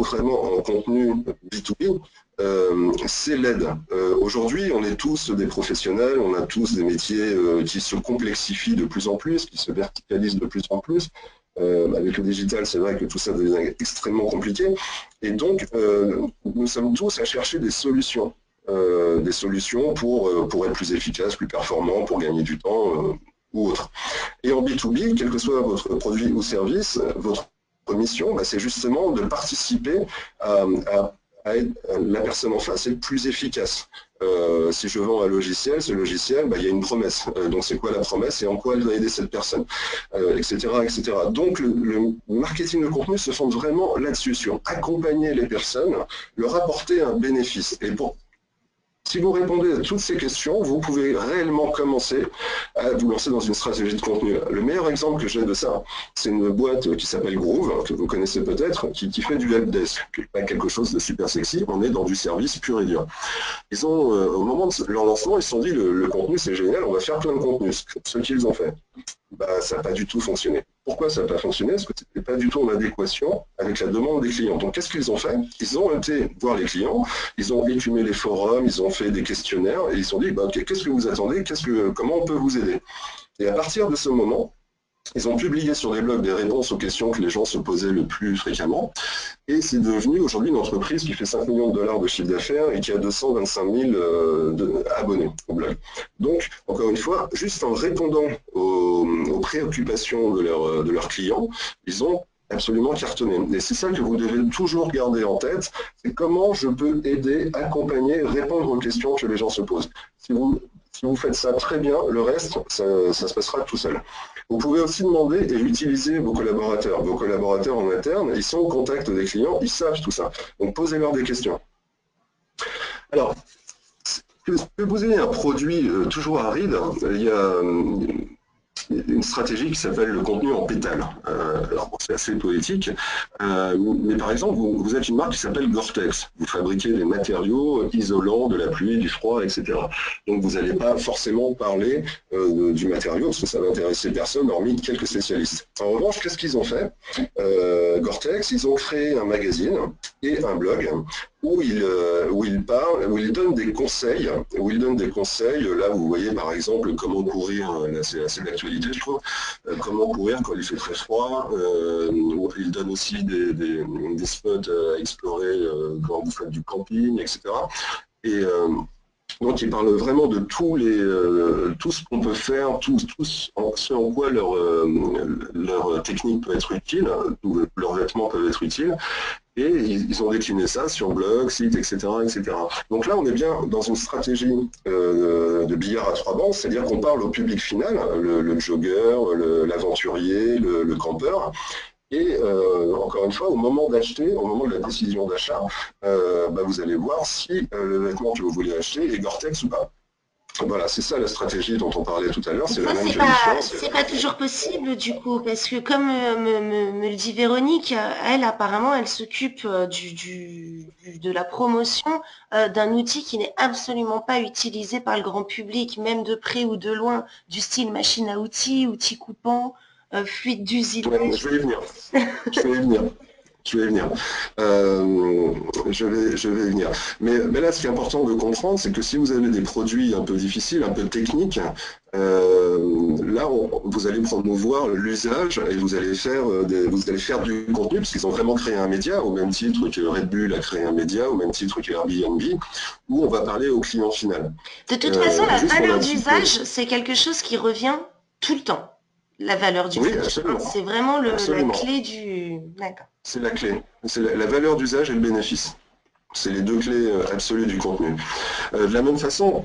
vraiment en contenu B2B, c'est l'aide. Aujourd'hui, on est tous des professionnels, on a tous des métiers qui se complexifient de plus en plus, qui se verticalisent de plus en plus. Avec le digital, c'est vrai que tout ça devient extrêmement compliqué. Et donc, nous sommes tous à chercher des solutions pour être plus efficaces, plus performants, pour gagner du temps ou autre. Et en B2B, quel que soit votre produit ou service, votre mission, bah, c'est justement de participer à être la personne en face est le plus efficace. Si je vends un logiciel, ce logiciel, bah, il y a une promesse. Donc c'est quoi la promesse et en quoi elle va aider cette personne, etc., etc. Donc le marketing de contenu se fonde vraiment là-dessus, sur accompagner les personnes, leur apporter un bénéfice. Et si vous répondez à toutes ces questions, vous pouvez réellement commencer à vous lancer dans une stratégie de contenu. Le meilleur exemple que j'ai de ça, c'est une boîte qui s'appelle Groove, que vous connaissez peut-être, qui fait du helpdesk, pas quelque chose de super sexy, on est dans du service pur et dur. Ils ont, au moment de leur lancement, ils se sont dit, le contenu c'est génial, on va faire plein de contenu, ce qu'ils ont fait. bah, ça n'a pas du tout fonctionné. Pourquoi ça n'a pas fonctionné? Parce que ce n'était pas du tout en adéquation avec la demande des clients. Donc, qu'est-ce qu'ils ont fait? Ils ont été voir les clients, ils ont écumé les forums, ils ont fait des questionnaires et ils se sont dit, bah, ok, qu'est-ce que vous attendez? Comment on peut vous aider? Et à partir de ce moment, ils ont publié sur des blogs des réponses aux questions que les gens se posaient le plus fréquemment. Et c'est devenu aujourd'hui une entreprise qui fait 5 millions de dollars de chiffre d'affaires et qui a 225 000 abonnés au blog. Donc, encore une fois, juste en répondant aux préoccupations de leurs clients, ils ont absolument cartonné. Et c'est ça que vous devez toujours garder en tête, c'est comment je peux aider, accompagner, répondre aux questions que les gens se posent. Si vous faites ça très bien, le reste, ça se passera tout seul. Vous pouvez aussi demander et utiliser vos collaborateurs. Vos collaborateurs en interne, ils sont au contact des clients, ils savent tout ça. Donc posez-leur des questions. Alors, que vous ayez un produit toujours aride, il y a une stratégie qui s'appelle le contenu en pétales. Alors bon, c'est assez poétique, mais par exemple, vous êtes une marque qui s'appelle Gore-Tex. Vous fabriquez des matériaux isolants de la pluie, du froid, etc. Donc vous n'allez pas forcément parler du matériau, parce que ça va intéresser personne, hormis quelques spécialistes. En revanche, qu'est-ce qu'ils ont fait? Gore-Tex, ils ont créé un magazine et un blog où ils donnent des conseils, là vous voyez par exemple comment courir, là c'est assez d'actualité je trouve, comment courir quand il fait très froid, ils donnent aussi des spots à explorer quand vous faites du camping, etc. Et donc ils parlent vraiment de tout ce qu'on peut faire, ce en quoi leur technique peut être utile, leurs vêtements peuvent être utiles. Et ils ont décliné ça sur blog, site, etc., etc. Donc là, on est bien dans une stratégie de billard à 3 bancs, c'est-à-dire qu'on parle au public final, le jogger, l'aventurier, le campeur. Et encore une fois, au moment d'acheter, au moment de la décision d'achat, vous allez voir si le vêtement que vous voulez acheter est Gore-Tex ou pas. Voilà, c'est ça la stratégie dont on parlait tout à l'heure, c'est la même que l'histoire. C'est pas toujours possible du coup, parce que comme me le dit Véronique, elle apparemment, elle s'occupe de la promotion d'un outil qui n'est absolument pas utilisé par le grand public, même de près ou de loin, du style machine à outils coupant, fluide d'usinage. Je vais y venir. Je vais y venir. Je vais y venir. Je vais y venir. Mais là, ce qui est important de comprendre, c'est que si vous avez des produits un peu difficiles, un peu techniques, là, vous allez promouvoir l'usage et vous allez faire du contenu, parce qu'ils ont vraiment créé un média, au même titre que Red Bull a créé un média, au même titre que Airbnb, où on va parler au client final. De toute façon, la valeur d'usage, c'est quelque chose qui revient tout le temps. La valeur d'usage. Oui, absolument. C'est vraiment la clé du... D'accord. C'est la clé. C'est la valeur d'usage et le bénéfice. C'est les deux clés absolues du contenu. De la même façon,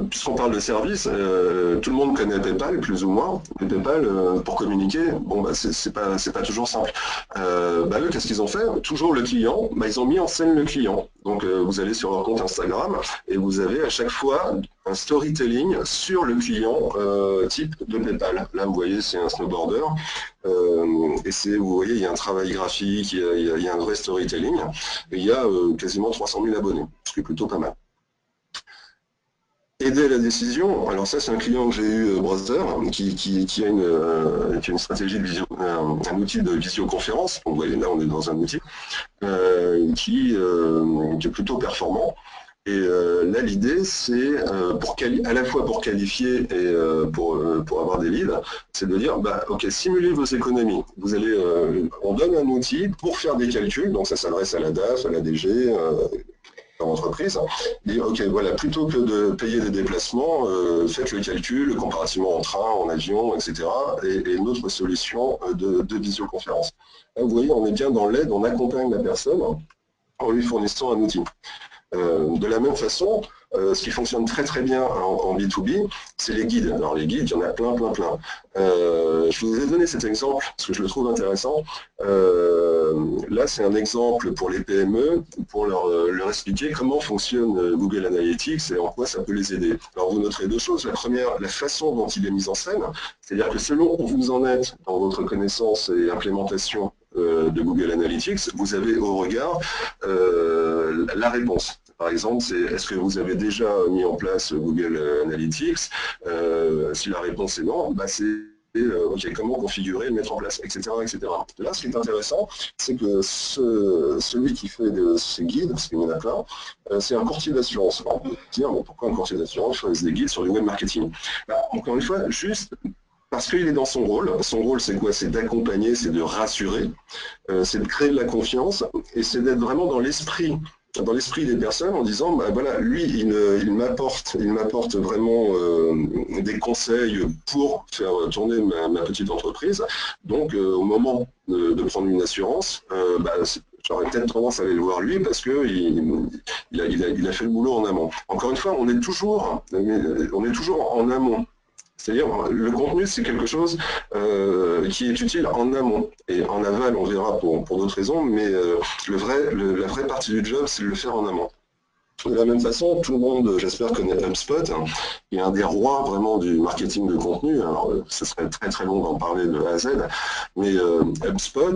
puisqu'on parle de service, tout le monde connaît PayPal, plus ou moins. Et PayPal, pour communiquer, bon, c'est pas toujours simple. Eux, qu'est-ce qu'ils ont fait? Toujours le client, ils ont mis en scène le client. Donc, vous allez sur leur compte Instagram et vous avez à chaque fois un storytelling sur le client type de PayPal. Là, vous voyez, c'est un snowboarder. Et vous voyez, il y a un travail graphique, il y a un vrai storytelling. Et il y a quasiment 300 000 abonnés, ce qui est plutôt pas mal. Aider la décision, alors ça c'est un client que j'ai eu, Brother, qui a une stratégie de un outil de visioconférence, donc vous voyez là on est dans un outil, qui est plutôt performant. Et là l'idée c'est à la fois pour qualifier et pour avoir des leads, c'est de dire ok, simulez vos économies. On donne un outil pour faire des calculs, donc ça s'adresse à la DAF, à la DG, entreprise, et ok, voilà, plutôt que de payer des déplacements, faites le calcul comparativement en train, en avion, etc. Et une autre solution de visioconférence. Là, vous voyez, on est bien dans l'aide, on accompagne la personne en lui fournissant un outil. De la même façon, ce qui fonctionne très très bien en B2B, c'est les guides. Alors les guides, il y en a plein. Je vous ai donné cet exemple parce que je le trouve intéressant. Là, c'est un exemple pour les PME, pour leur expliquer comment fonctionne Google Analytics et en quoi ça peut les aider. Alors vous noterez deux choses. La première, la façon dont il est mis en scène, c'est-à-dire que selon où vous en êtes dans votre connaissance et implémentation de Google Analytics, vous avez au regard la réponse. par exemple, c'est est-ce que vous avez déjà mis en place Google Analytics? Si la réponse est non, bah, c'est ok, comment configurer, le mettre en place, etc., etc. Là, ce qui est intéressant, c'est que celui qui fait ces guides, parce qu'il y en a plein, c'est un courtier d'assurance. On peut dire, bon, pourquoi un courtier d'assurance fait des guides sur le web marketing? Bah, encore une fois, juste parce qu'il est dans son rôle. Son rôle, c'est quoi? C'est d'accompagner, c'est de rassurer, c'est de créer de la confiance, et c'est d'être vraiment dans l'esprit des personnes en disant, bah, voilà, lui, il m'apporte vraiment des conseils pour faire tourner ma petite entreprise. Donc, au moment de prendre une assurance, bah, j'aurais peut-être tendance à aller le voir lui parce qu'il a fait le boulot en amont. Encore une fois, on est toujours en amont. C'est-à-dire, le contenu, c'est quelque chose qui est utile en amont. Et en aval, on verra pour d'autres raisons, mais la vraie partie du job, c'est de le faire en amont. De la même façon, tout le monde, j'espère, connaît HubSpot, qui est un des rois vraiment du marketing de contenu. Alors, ce serait très très long d'en parler de A à Z, mais HubSpot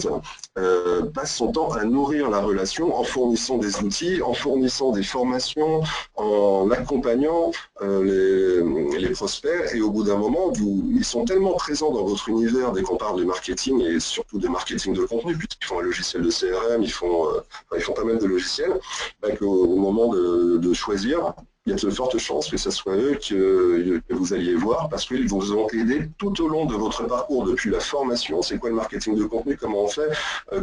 passe son temps à nourrir la relation en fournissant des outils, en fournissant des formations, en accompagnant les prospects. Et au bout d'un moment, ils sont tellement présents dans votre univers dès qu'on parle de marketing et surtout de marketing de contenu, puisqu'ils font un logiciel de CRM, ils font pas mal de logiciels, qu'au moment de choisir, il y a de fortes chances que ce soit eux que vous alliez voir parce qu'ils vous ont aidé tout au long de votre parcours, depuis la formation, c'est quoi le marketing de contenu, comment on fait,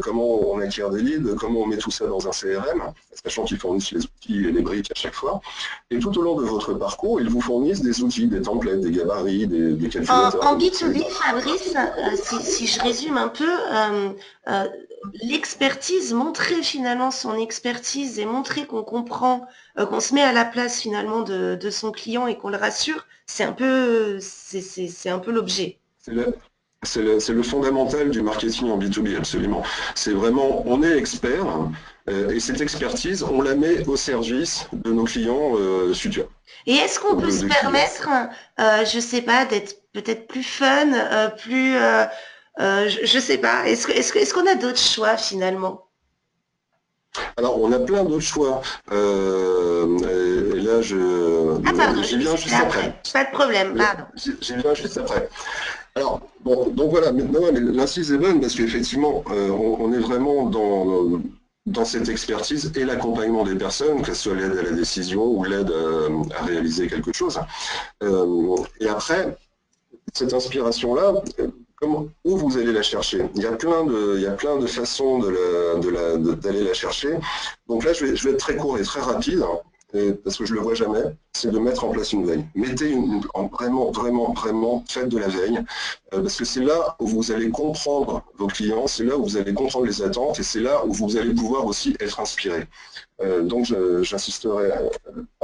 comment on acquiert des leads, comment on met tout ça dans un CRM, sachant qu'ils fournissent les outils et les briques à chaque fois. Et tout au long de votre parcours, ils vous fournissent des outils, des templates, des gabarits, des calculateurs. En B2B, Fabrice, si je résume un peu, l'expertise, montrer finalement son expertise et montrer qu'on comprend, qu'on se met à la place finalement de son client et qu'on le rassure, c'est un peu l'objet. C'est le fondamental du marketing en B2B, absolument. C'est vraiment, on est expert, et cette expertise, on la met au service de nos clients futurs. Et est-ce qu'on peut se permettre, je sais pas, d'être peut-être plus fun, je sais pas, est-ce qu'on a d'autres choix finalement? Alors, on a plein d'autres choix. Et là, j'y viens juste après. Pas de problème, pardon. J'y viens juste après. Alors, bon, donc voilà, maintenant, l'incise est bonne parce qu'effectivement, on est vraiment dans cette expertise et l'accompagnement des personnes, que ce soit l'aide à la décision ou l'aide à réaliser quelque chose. Et après, cette inspiration-là, où vous allez la chercher? Il y a plein de façons d'aller la chercher. Donc là, je vais être très court et très rapide, parce que je ne le vois jamais, c'est de mettre en place une veille. Mettez vraiment, faites de la veille, parce que c'est là où vous allez comprendre vos clients, c'est là où vous allez comprendre les attentes, et c'est là où vous allez pouvoir aussi être inspiré. Donc j'insisterai.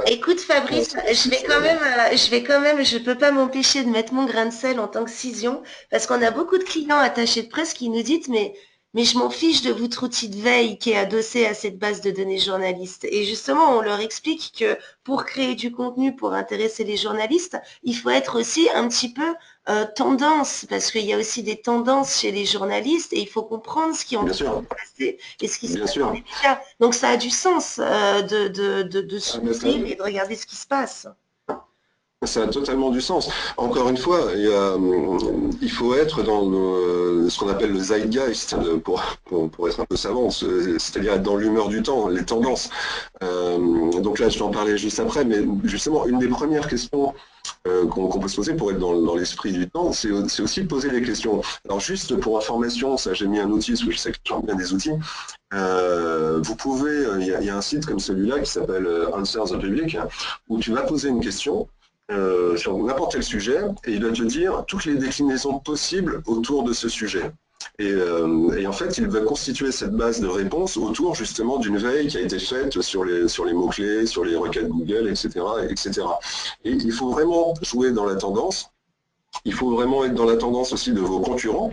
Écoute Fabrice, je peux pas m'empêcher de mettre mon grain de sel en tant que Cision, parce qu'on a beaucoup de clients attachés de presse qui nous disent mais je m'en fiche de votre outil de veille qui est adossé à cette base de données journalistes. Et justement, on leur explique que pour créer du contenu, pour intéresser les journalistes, il faut être aussi un petit peu tendance, parce qu'il y a aussi des tendances chez les journalistes et il faut comprendre ce qui est en train de passer et ce qui se passe dans les médias. Donc ça a du sens de suivre et de regarder ce qui se passe. Ça a totalement du sens. Encore une fois, il faut être dans ce qu'on appelle le zeitgeist, pour être un peu savant, c'est-à-dire être dans l'humeur du temps, les tendances. Donc là, je vais en parler juste après, mais justement, une des premières questions qu'on peut se poser pour être dans l'esprit du temps, c'est aussi de poser des questions. Alors juste pour information, ça j'ai mis un outil, parce que je sais que j'en bien des outils. Vous pouvez, il y a un site comme celui-là qui s'appelle Answer the Public, où tu vas poser une question sur n'importe quel sujet, et il va te dire toutes les déclinaisons possibles autour de ce sujet. Et en fait, il va constituer cette base de réponses autour justement d'une veille qui a été faite sur les mots-clés, sur les requêtes Google, etc., etc. Et il faut vraiment jouer dans la tendance. Il faut vraiment être dans la tendance aussi de vos concurrents.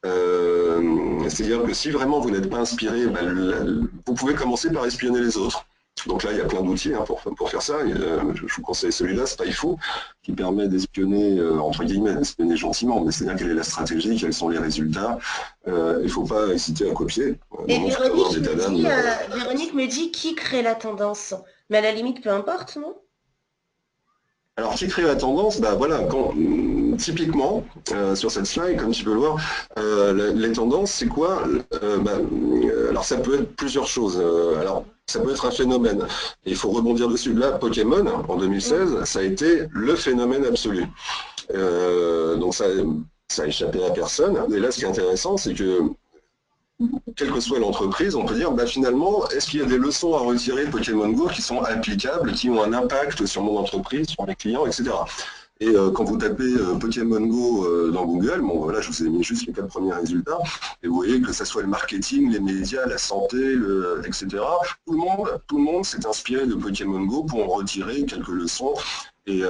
C'est-à-dire que si vraiment vous n'êtes pas inspiré, vous pouvez commencer par espionner les autres. Donc là, il y a plein d'outils pour faire ça. Je vous conseille celui-là, Spyfoo, qui permet d'espionner, entre guillemets, d'espionner gentiment, mais c'est-à-dire quelle est la stratégie, quels sont les résultats. Il ne faut pas hésiter à copier. Et Maintenant, je peux avoir Véronique des me tas dit, d'âmes. Véronique me dit qui crée la tendance. Mais à la limite, peu importe, non? Alors, qui crée la tendance? Bah voilà, typiquement, sur cette slide, comme tu peux le voir, les tendances, c'est quoi? Alors, ça peut être plusieurs choses. Alors, ça peut être un phénomène. Et il faut rebondir dessus. Là, Pokémon, en 2016, ça a été le phénomène absolu. Donc, ça a échappé à personne. Et là, ce qui est intéressant, c'est que quelle que soit l'entreprise, on peut dire, bah, finalement, est-ce qu'il y a des leçons à retirer de Pokémon Go qui sont applicables, qui ont un impact sur mon entreprise, sur mes clients, etc. Et quand vous tapez Pokémon Go dans Google, bon voilà, je vous ai mis juste les 4 premiers résultats, et vous voyez que ce soit le marketing, les médias, la santé, etc. Tout le monde s'est inspiré de Pokémon Go pour en retirer quelques leçons. Et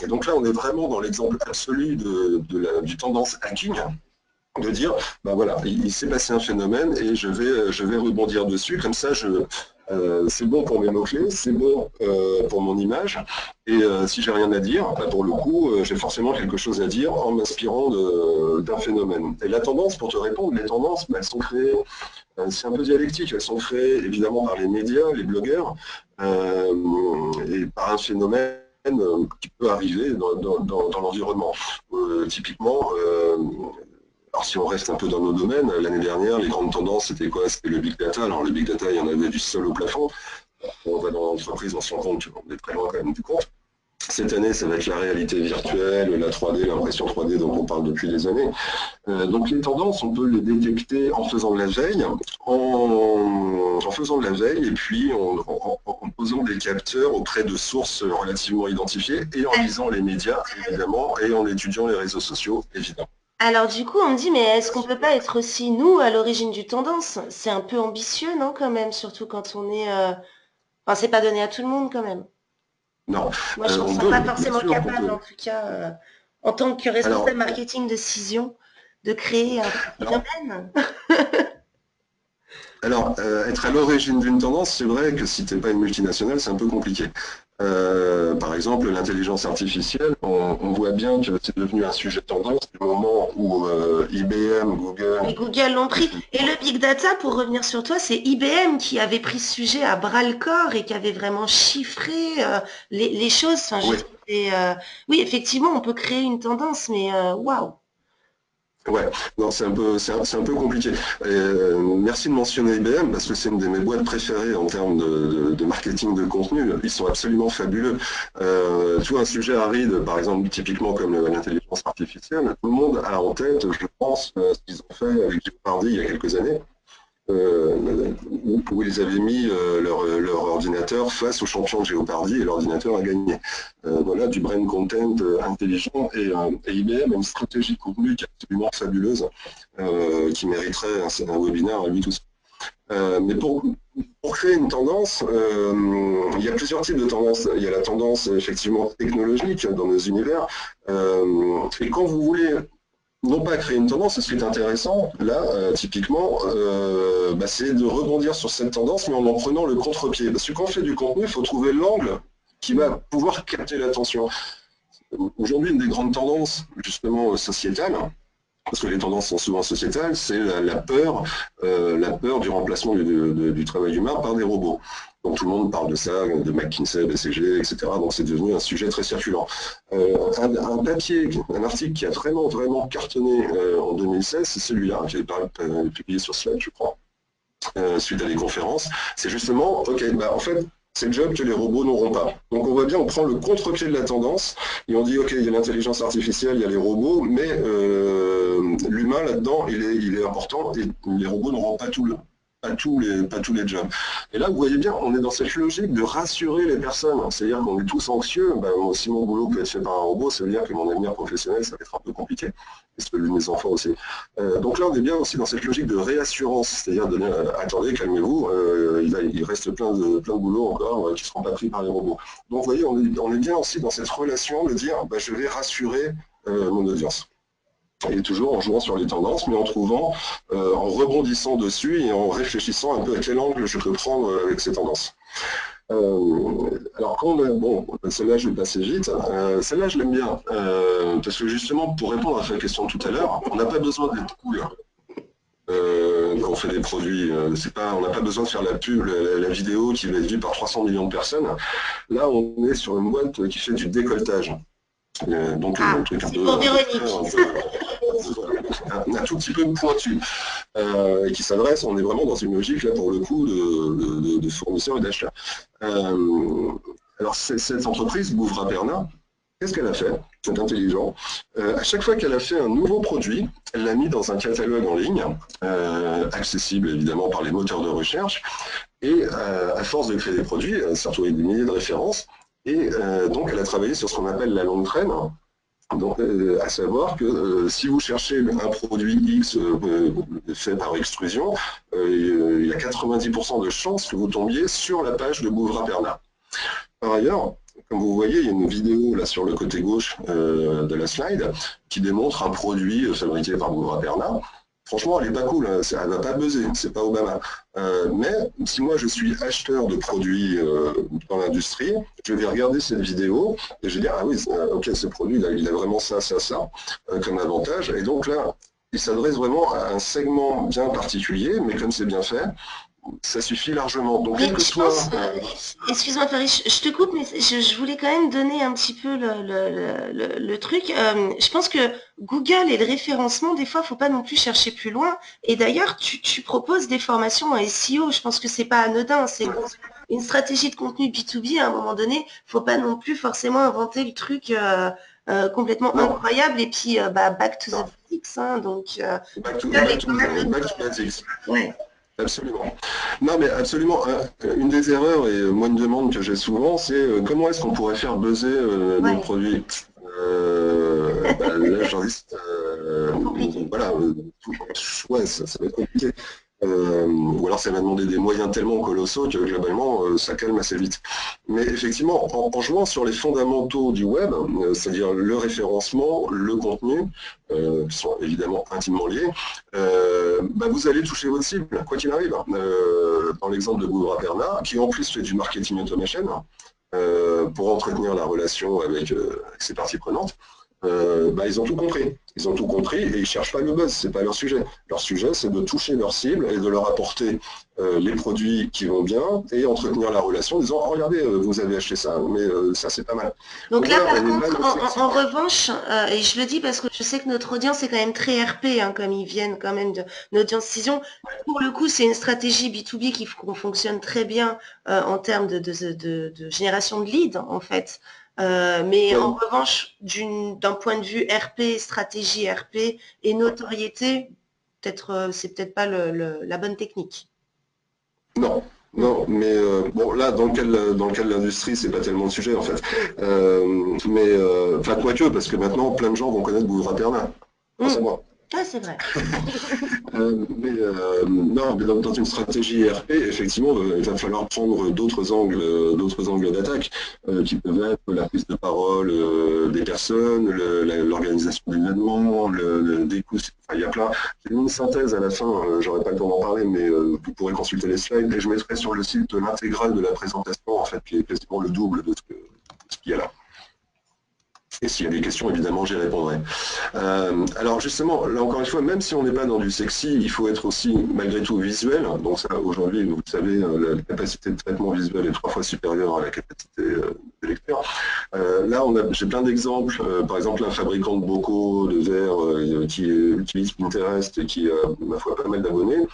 donc là, on est vraiment dans l'exemple absolu du tendance hacking, de dire, ben voilà, il s'est passé un phénomène et je vais rebondir dessus, comme ça c'est bon pour mes mots-clés, c'est bon pour mon image, et si j'ai rien à dire, bah, pour le coup, j'ai forcément quelque chose à dire en m'inspirant d'un phénomène. Et la tendance, pour te répondre, les tendances, bah, elles sont créées, c'est un peu dialectique, elles sont créées évidemment par les médias, les blogueurs, et par un phénomène qui peut arriver dans l'environnement. Typiquement, alors si on reste un peu dans nos domaines, l'année dernière, les grandes tendances, c'était quoi? C'était le big data. Alors le big data, il y en avait du sol au plafond. On va dans l'entreprise, on se rend compte qu'on est très loin quand même du compte. Cette année, ça va être la réalité virtuelle, la 3D, l'impression 3D dont on parle depuis des années. Donc les tendances, on peut les détecter en faisant de la veille, en faisant de la veille et puis en posant des capteurs auprès de sources relativement identifiées et en lisant les médias, évidemment, et en étudiant les réseaux sociaux, évidemment. Alors du coup, on me dit, mais est-ce qu'on peut pas être aussi, nous, à l'origine du tendance? C'est un peu ambitieux, non, quand même, surtout quand on est... Enfin, c'est pas donné à tout le monde, quand même. Non, Moi, je ne me on sens peut, pas bien forcément sûr qu'on capable, peut. en tout cas, en tant que Alors, responsable marketing de Cision, de créer un alors, phénomène. être à l'origine d'une tendance, c'est vrai que si tu n'es pas une multinationale, c'est un peu compliqué. Par exemple, l'intelligence artificielle, on voit bien que c'est devenu un sujet de tendance du moment où IBM, Google, Et Google l'ont pris. Et le big data, pour revenir sur toi, c'est IBM qui avait pris ce sujet à bras-le-corps et qui avait vraiment chiffré les choses. Enfin, je oui, veux dire, oui, effectivement, on peut créer une tendance, mais waouh. ouais, non, c'est un peu compliqué. Merci de mentionner IBM parce que c'est une de mes boîtes préférées en termes de marketing de contenu. Ils sont absolument fabuleux. Tu vois, un sujet aride, par exemple, typiquement comme l'intelligence artificielle, tout le monde a en tête, je pense, ce qu'ils ont fait avec Jeopardy il y a quelques années. Où ils avaient mis leur ordinateur face au champion de Jeopardy et l'ordinateur a gagné. Voilà, du brain content intelligent et IBM a une stratégie de contenu qui est absolument fabuleuse, qui mériterait un webinaire à lui tout seul. Mais pour créer une tendance, il y a plusieurs types de tendances. Il y a la tendance effectivement technologique dans nos univers. Et quand vous voulez non pas créer une tendance, ce qui est intéressant, là, typiquement, c'est de rebondir sur cette tendance, mais en prenant le contre-pied. Parce que quand on fait du contenu, il faut trouver l'angle qui va pouvoir capter l'attention. Aujourd'hui, une des grandes tendances, justement, sociétales, parce que les tendances sont souvent sociétales, c'est la peur du remplacement du travail humain par des robots. Donc tout le monde parle de ça, de McKinsey, BCG, etc. Donc c'est devenu un sujet très circulant. Un papier, un article qui a vraiment, vraiment cartonné en 2016, c'est celui-là, qui est publié sur Slack, je crois, suite à des conférences. C'est justement, ok, en fait, c'est le job que les robots n'auront pas. Donc on voit bien, on prend le contre-pied de la tendance et on dit, ok, il y a l'intelligence artificielle, il y a les robots, mais l'humain là-dedans, il est important et les robots n'auront pas pas tous les jobs. Et là, vous voyez bien, on est dans cette logique de rassurer les personnes. C'est-à-dire qu'on est tous anxieux. Si mon boulot peut être fait par un robot, ça veut dire que mon avenir professionnel, ça va être un peu compliqué. Et celui de mes enfants aussi. Donc là, on est bien aussi dans cette logique de réassurance. C'est-à-dire de dire, attendez, calmez-vous, il reste plein de boulot encore qui ne seront pas pris par les robots. Donc vous voyez, on est bien aussi dans cette relation de dire, je vais rassurer mon audience. Et toujours en jouant sur les tendances, mais en trouvant, en rebondissant dessus et en réfléchissant un peu à quel angle je peux prendre avec ces tendances. Alors bon, celle-là je vais passer vite. Celle-là je l'aime bien parce que justement pour répondre à ta question tout à l'heure, on n'a pas besoin d'être cool quand on fait des produits. On n'a pas besoin de faire la pub, la vidéo qui va être vue par 300 millions de personnes. Là on est sur une boîte qui fait du décolletage. Donc un truc un c'est peu, pour Véronique. un tout petit peu pointu, et qui s'adresse, on est vraiment dans une logique là pour le coup de fournisseurs et d'acheteurs. Alors cette entreprise, Bouvra Perna, qu'est-ce qu'elle a fait? C'est intelligent. À chaque fois qu'elle a fait un nouveau produit, elle l'a mis dans un catalogue en ligne, accessible évidemment par les moteurs de recherche, et à force de créer des produits, elle s'est retrouvée des milliers de références, et donc elle a travaillé sur ce qu'on appelle la longue traîne. Donc, à savoir que si vous cherchez un produit X fait par extrusion, il y a 90% de chances que vous tombiez sur la page de Bouvra Perna. Par ailleurs, comme vous voyez, il y a une vidéo là sur le côté gauche de la slide qui démontre un produit fabriqué par Bouvra Perna. Franchement, elle n'est pas cool, hein, elle ne va pas buzzer, c'est pas Obama. Mais si moi je suis acheteur de produits dans l'industrie, je vais regarder cette vidéo et je vais dire, ah oui, ok, ce produit, là, il a vraiment ça, ça, ça comme avantage. Et donc là, il s'adresse vraiment à un segment bien particulier, mais comme c'est bien fait, ça suffit largement. Donc, Mais quel que je soit... pense, excuse-moi Farid, je te coupe, mais je voulais quand même donner un petit peu le truc. Je pense que Google et le référencement, des fois, faut pas non plus chercher plus loin. Et d'ailleurs, tu proposes des formations en SEO. Je pense que c'est pas anodin. C'est une stratégie de contenu B2B. À un moment donné, faut pas non plus forcément inventer le truc complètement Non, incroyable. Et puis, back to the non. basics. Hein, donc, Back to, Google back est to, quand même... back to basics. Ouais, Absolument. Non, mais absolument. Une des erreurs, et moi une demande que j'ai souvent, c'est comment est-ce qu'on pourrait faire buzzer nos ouais, produits. Là, j'en dis, compliqué. voilà, ouais, ça va être compliqué. Ou alors ça va demander des moyens tellement colossaux que globalement, ça calme assez vite. Mais effectivement, en jouant sur les fondamentaux du web, c'est-à-dire le référencement, le contenu, qui sont évidemment intimement liés, vous allez toucher votre cible, quoi qu'il arrive. Dans l'exemple de Bouvra Perna, qui en plus fait du marketing automation, pour entretenir la relation avec ses parties prenantes, ils ont tout compris. Ils ont tout compris et ils ne cherchent pas le buzz, ce n'est pas leur sujet. Leur sujet, c'est de toucher leur cible et de leur apporter les produits qui vont bien et entretenir la relation en disant oh, regardez, vous avez acheté ça, mais ça c'est pas mal. Donc Donc là, voilà, par et là, contre, en revanche, et je le dis parce que je sais que notre audience est quand même très RP, hein, comme ils viennent quand même d'une audience cision. Pour le coup, c'est une stratégie B2B qui fonctionne très bien en termes de génération de leads, en fait. Mais en ouais, revanche, d'un point de vue RP, stratégie RP et notoriété, peut-être c'est peut-être pas la bonne technique. non. Mm. Non, mais bon, là, dans le cas de l'industrie, c'est pas tellement le sujet, en fait. Enfin, quoique, parce que maintenant, plein de gens vont connaître Bouvra Perna, grâce à Mm. moi. Ah, c'est vrai. Non, mais dans une stratégie ERP, effectivement, il va falloir prendre d'autres angles d'attaque, qui peuvent être la prise de parole des personnes, l'organisation d'événements, des coûts. Enfin, il y a plein. J'ai mis une synthèse à la fin, j'aurais pas le temps d'en parler, mais vous pourrez consulter les slides et je mettrai sur le site l'intégrale de la présentation, en fait, qui est quasiment le double de ce qu'il y a là. Et s'il y a des questions, évidemment, j'y répondrai. Alors justement, là encore une fois, même si on n'est pas dans du sexy, il faut être aussi malgré tout visuel. Donc ça, aujourd'hui, vous le savez, la capacité de traitement visuel est 3 fois supérieure à la capacité de lecture. Là, j'ai plein d'exemples. Par exemple, un fabricant de bocaux, de verre qui utilise Pinterest et qui a, ma foi, pas mal d'abonnés.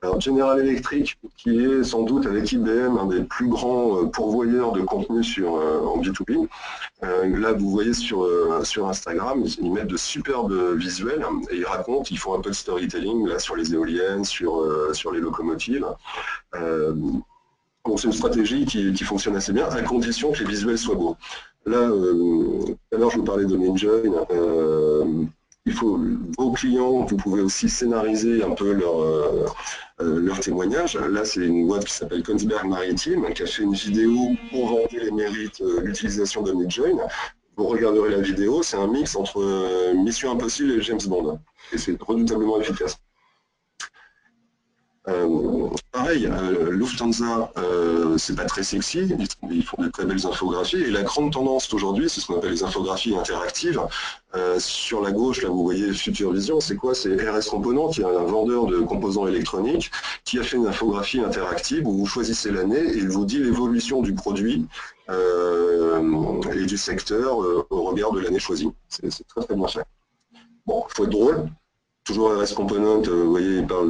Alors, General Electric, qui est sans doute avec IBM un des plus grands pourvoyeurs de contenu en B2B. Là, vous voyez sur Instagram, ils mettent de superbes visuels et ils racontent, ils font un peu de storytelling là, sur les éoliennes, sur les locomotives. Donc c'est une stratégie qui fonctionne assez bien, à condition que les visuels soient beaux. Là, tout à l'heure, je vous parlais de Ninjoin. Il faut vos clients, vous pouvez aussi scénariser un peu leur témoignage. Là, c'est une boîte qui s'appelle Kongsberg Maritime qui a fait une vidéo pour vanter les mérites de l'utilisation de Midjourney. Vous regarderez la vidéo, c'est un mix entre Mission Impossible et James Bond. Et c'est redoutablement efficace. Par pareil, Lufthansa, c'est pas très sexy, ils font de très belles infographies, et la grande tendance aujourd'hui, c'est ce qu'on appelle les infographies interactives. Sur la gauche, là, vous voyez Future Vision, c'est quoi? C'est RS Component, qui est un vendeur de composants électroniques, qui a fait une infographie interactive où vous choisissez l'année et il vous dit l'évolution du produit et du secteur au regard de l'année choisie. C'est très très bien fait. Bon, il faut être drôle. Toujours RS Component, vous voyez, il parle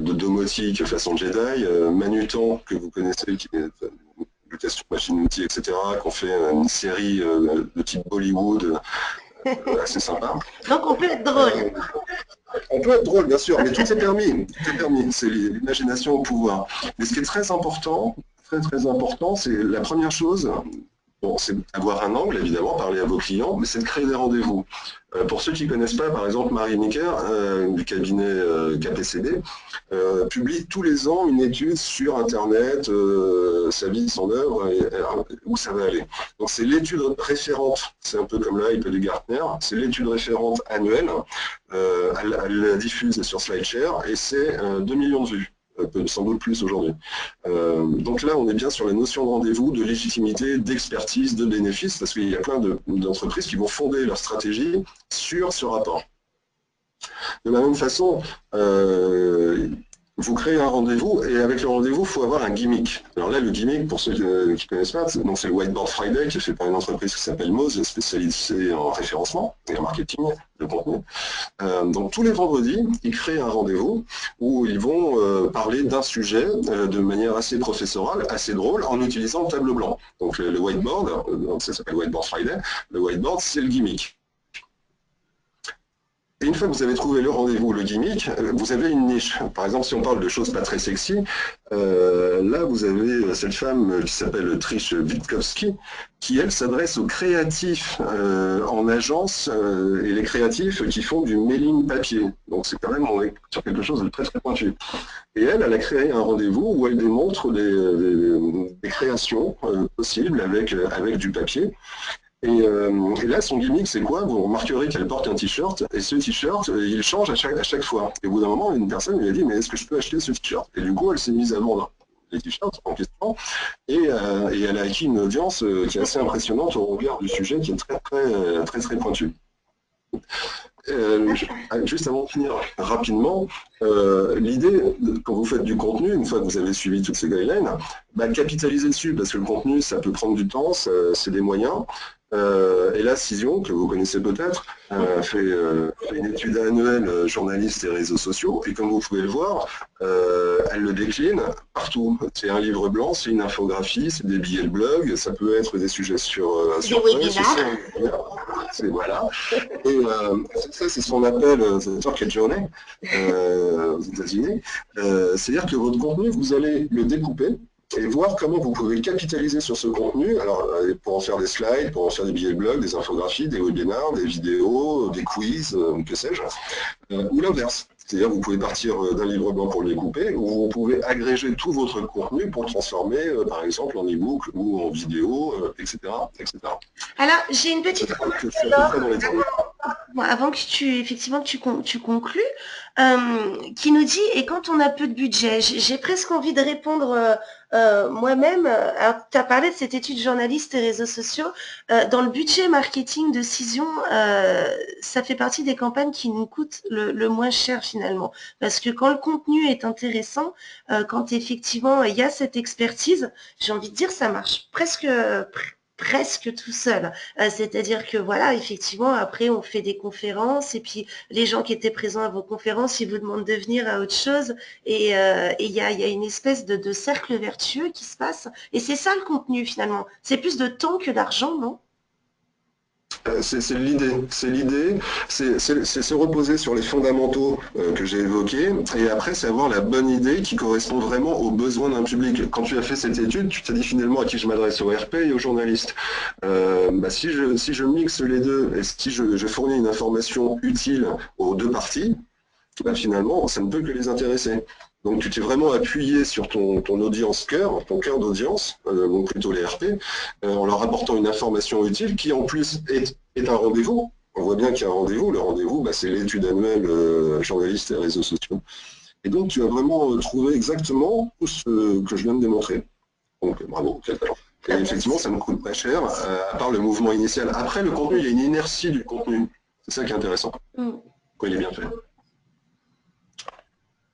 de domotique façon Jedi. Manutan, que vous connaissez, qui est mutation machine-outil, etc., qu'on fait une série de type Bollywood, assez sympa. Donc on peut être drôle. On peut être drôle, bien sûr, mais tout est permis. Tout est permis. C'est l'imagination au pouvoir. Mais ce qui est très important, c'est la première chose. Bon, c'est d'avoir un angle, évidemment, parler à vos clients, mais c'est de créer des rendez-vous. Pour ceux qui ne connaissent pas, par exemple, Marie Nicker, du cabinet KPCD, publie tous les ans une étude sur Internet, sa vie, son œuvre, et où ça va aller. Donc c'est l'étude référente, c'est un peu comme l'hype de Gartner, c'est l'étude référente annuelle, elle la diffuse sur SlideShare, et c'est 2 millions de vues. Sans doute plus aujourd'hui. Donc là, on est bien sur la notion de rendez-vous, de légitimité, d'expertise, de bénéfice, parce qu'il y a plein d'entreprises qui vont fonder leur stratégie sur ce rapport. De la même façon, vous créez un rendez-vous, et avec le rendez-vous, il faut avoir un gimmick. Alors là, le gimmick, pour ceux qui ne connaissent pas, c'est le Whiteboard Friday, qui est fait par une entreprise qui s'appelle Moz, spécialisée en référencement et en marketing de contenu. Donc tous les vendredis, ils créent un rendez-vous où ils vont parler d'un sujet de manière assez professorale, assez drôle, en utilisant le tableau blanc. Donc le whiteboard, donc ça s'appelle Whiteboard Friday, le whiteboard, c'est le gimmick. Et une fois que vous avez trouvé le rendez-vous, le gimmick, vous avez une niche. Par exemple, si on parle de choses pas très sexy, là, vous avez cette femme qui s'appelle Trish Witkowski, qui, elle, s'adresse aux créatifs en agence et les créatifs qui font du mailing papier. Donc, c'est quand même, on est sur quelque chose de très, très pointu. Et elle a créé un rendez-vous où elle démontre des créations possibles avec du papier. Et là, son gimmick, c'est quoi? Vous remarquerez qu'elle porte un t-shirt, et ce t-shirt, il change à chaque fois. Et au bout d'un moment, une personne lui a dit, mais est-ce que je peux acheter ce t-shirt? Et du coup, elle s'est mise à vendre les t-shirts en question, et elle a acquis une audience qui est assez impressionnante au regard du sujet, qui est très pointu. Juste avant de finir rapidement, l'idée, quand vous faites du contenu, une fois que vous avez suivi toutes ces guidelines, capitaliser dessus, parce que le contenu, ça peut prendre du temps, c'est des moyens. Et là, Cision, que vous connaissez peut-être, fait une étude annuelle journalistes et réseaux sociaux, et comme vous pouvez le voir, elle le décline partout. C'est un livre blanc, c'est une infographie, c'est des billets de blog, ça peut être des sujets sur voilà. Et ça, c'est ce qu'on appelle The Target Journey aux États-Unis. C'est-à-dire que votre contenu, vous allez le découper et voir comment vous pouvez capitaliser sur ce contenu, alors pour en faire des slides, pour en faire des billets de blog, des infographies, des webinars, des vidéos, des quiz, que sais-je, ou l'inverse. C'est-à-dire que vous pouvez partir d'un livre blanc pour le découper, ou vous pouvez agréger tout votre contenu pour le transformer, par exemple, en e-book ou en vidéo, etc., etc. Alors, j'ai une petite remarque avant que tu conclues, qui nous dit, et quand on a peu de budget, j'ai presque envie de répondre moi-même. Alors, tu as parlé de cette étude journaliste et réseaux sociaux. Dans le budget marketing de Cision, ça fait partie des campagnes qui nous coûtent le moins cher finalement. Parce que quand le contenu est intéressant, quand effectivement il y a cette expertise, j'ai envie de dire, ça marche presque tout seul. C'est-à-dire que voilà, effectivement, après on fait des conférences et puis les gens qui étaient présents à vos conférences, ils vous demandent de venir à autre chose et il y a une espèce de cercle vertueux qui se passe. Et c'est ça le contenu finalement. C'est plus de temps que d'argent, non? C'est l'idée, c'est se reposer sur les fondamentaux que j'ai évoqués, et après c'est avoir la bonne idée qui correspond vraiment aux besoins d'un public. Quand tu as fait cette étude, tu t'es dit finalement à qui je m'adresse, au RP et aux journalistes. Si je mixe les deux, et si je fournis une information utile aux deux parties, finalement ça ne peut que les intéresser. Donc tu t'es vraiment appuyé sur ton audience cœur, ton cœur d'audience, donc plutôt les RP, en leur apportant une information utile qui en plus est un rendez-vous. On voit bien qu'il y a un rendez-vous. Le rendez-vous, c'est l'étude annuelle journaliste et réseaux sociaux. Et donc, tu as vraiment trouvé exactement tout ce que je viens de démontrer. Donc, bravo, quel talent. Et effectivement, ça ne coûte pas cher, à part le mouvement initial. Après, le contenu, il y a une inertie du contenu. C'est ça qui est intéressant, quand il est bien fait.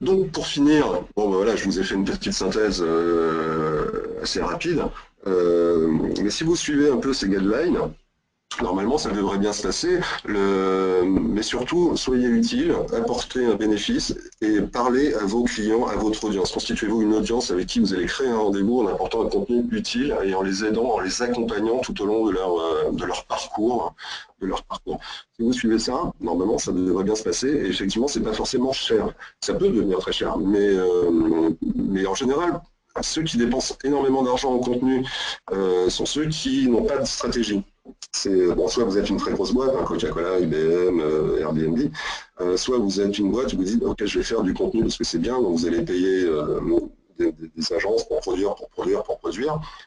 Donc, pour finir, bon, ben voilà, je vous ai fait une petite synthèse assez rapide. Mais si vous suivez un peu ces guidelines, normalement, ça devrait bien se passer, mais surtout, soyez utile, apportez un bénéfice et parlez à vos clients, à votre audience. Constituez-vous une audience avec qui vous allez créer un rendez-vous en apportant un contenu utile et en les aidant, en les accompagnant tout au long de leur parcours. Si vous suivez ça, normalement, ça devrait bien se passer. Et effectivement, c'est pas forcément cher. Ça peut devenir très cher, mais en général, ceux qui dépensent énormément d'argent en contenu sont ceux qui n'ont pas de stratégie. Bon, soit vous êtes une très grosse boîte, hein, Coca-Cola, IBM, Airbnb, soit vous êtes une boîte où vous dites ok, je vais faire du contenu parce que c'est bien, donc vous allez payer des agences pour produire,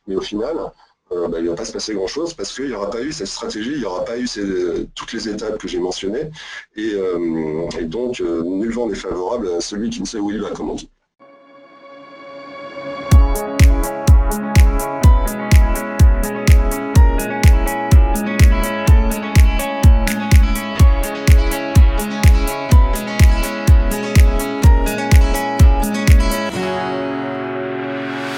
mais au final, il ne va pas se passer grand-chose parce qu'il n'y aura pas eu cette stratégie, il n'y aura pas eu toutes les étapes que j'ai mentionnées, et donc nul vent n'est favorable à celui qui ne sait où il va, comme on dit.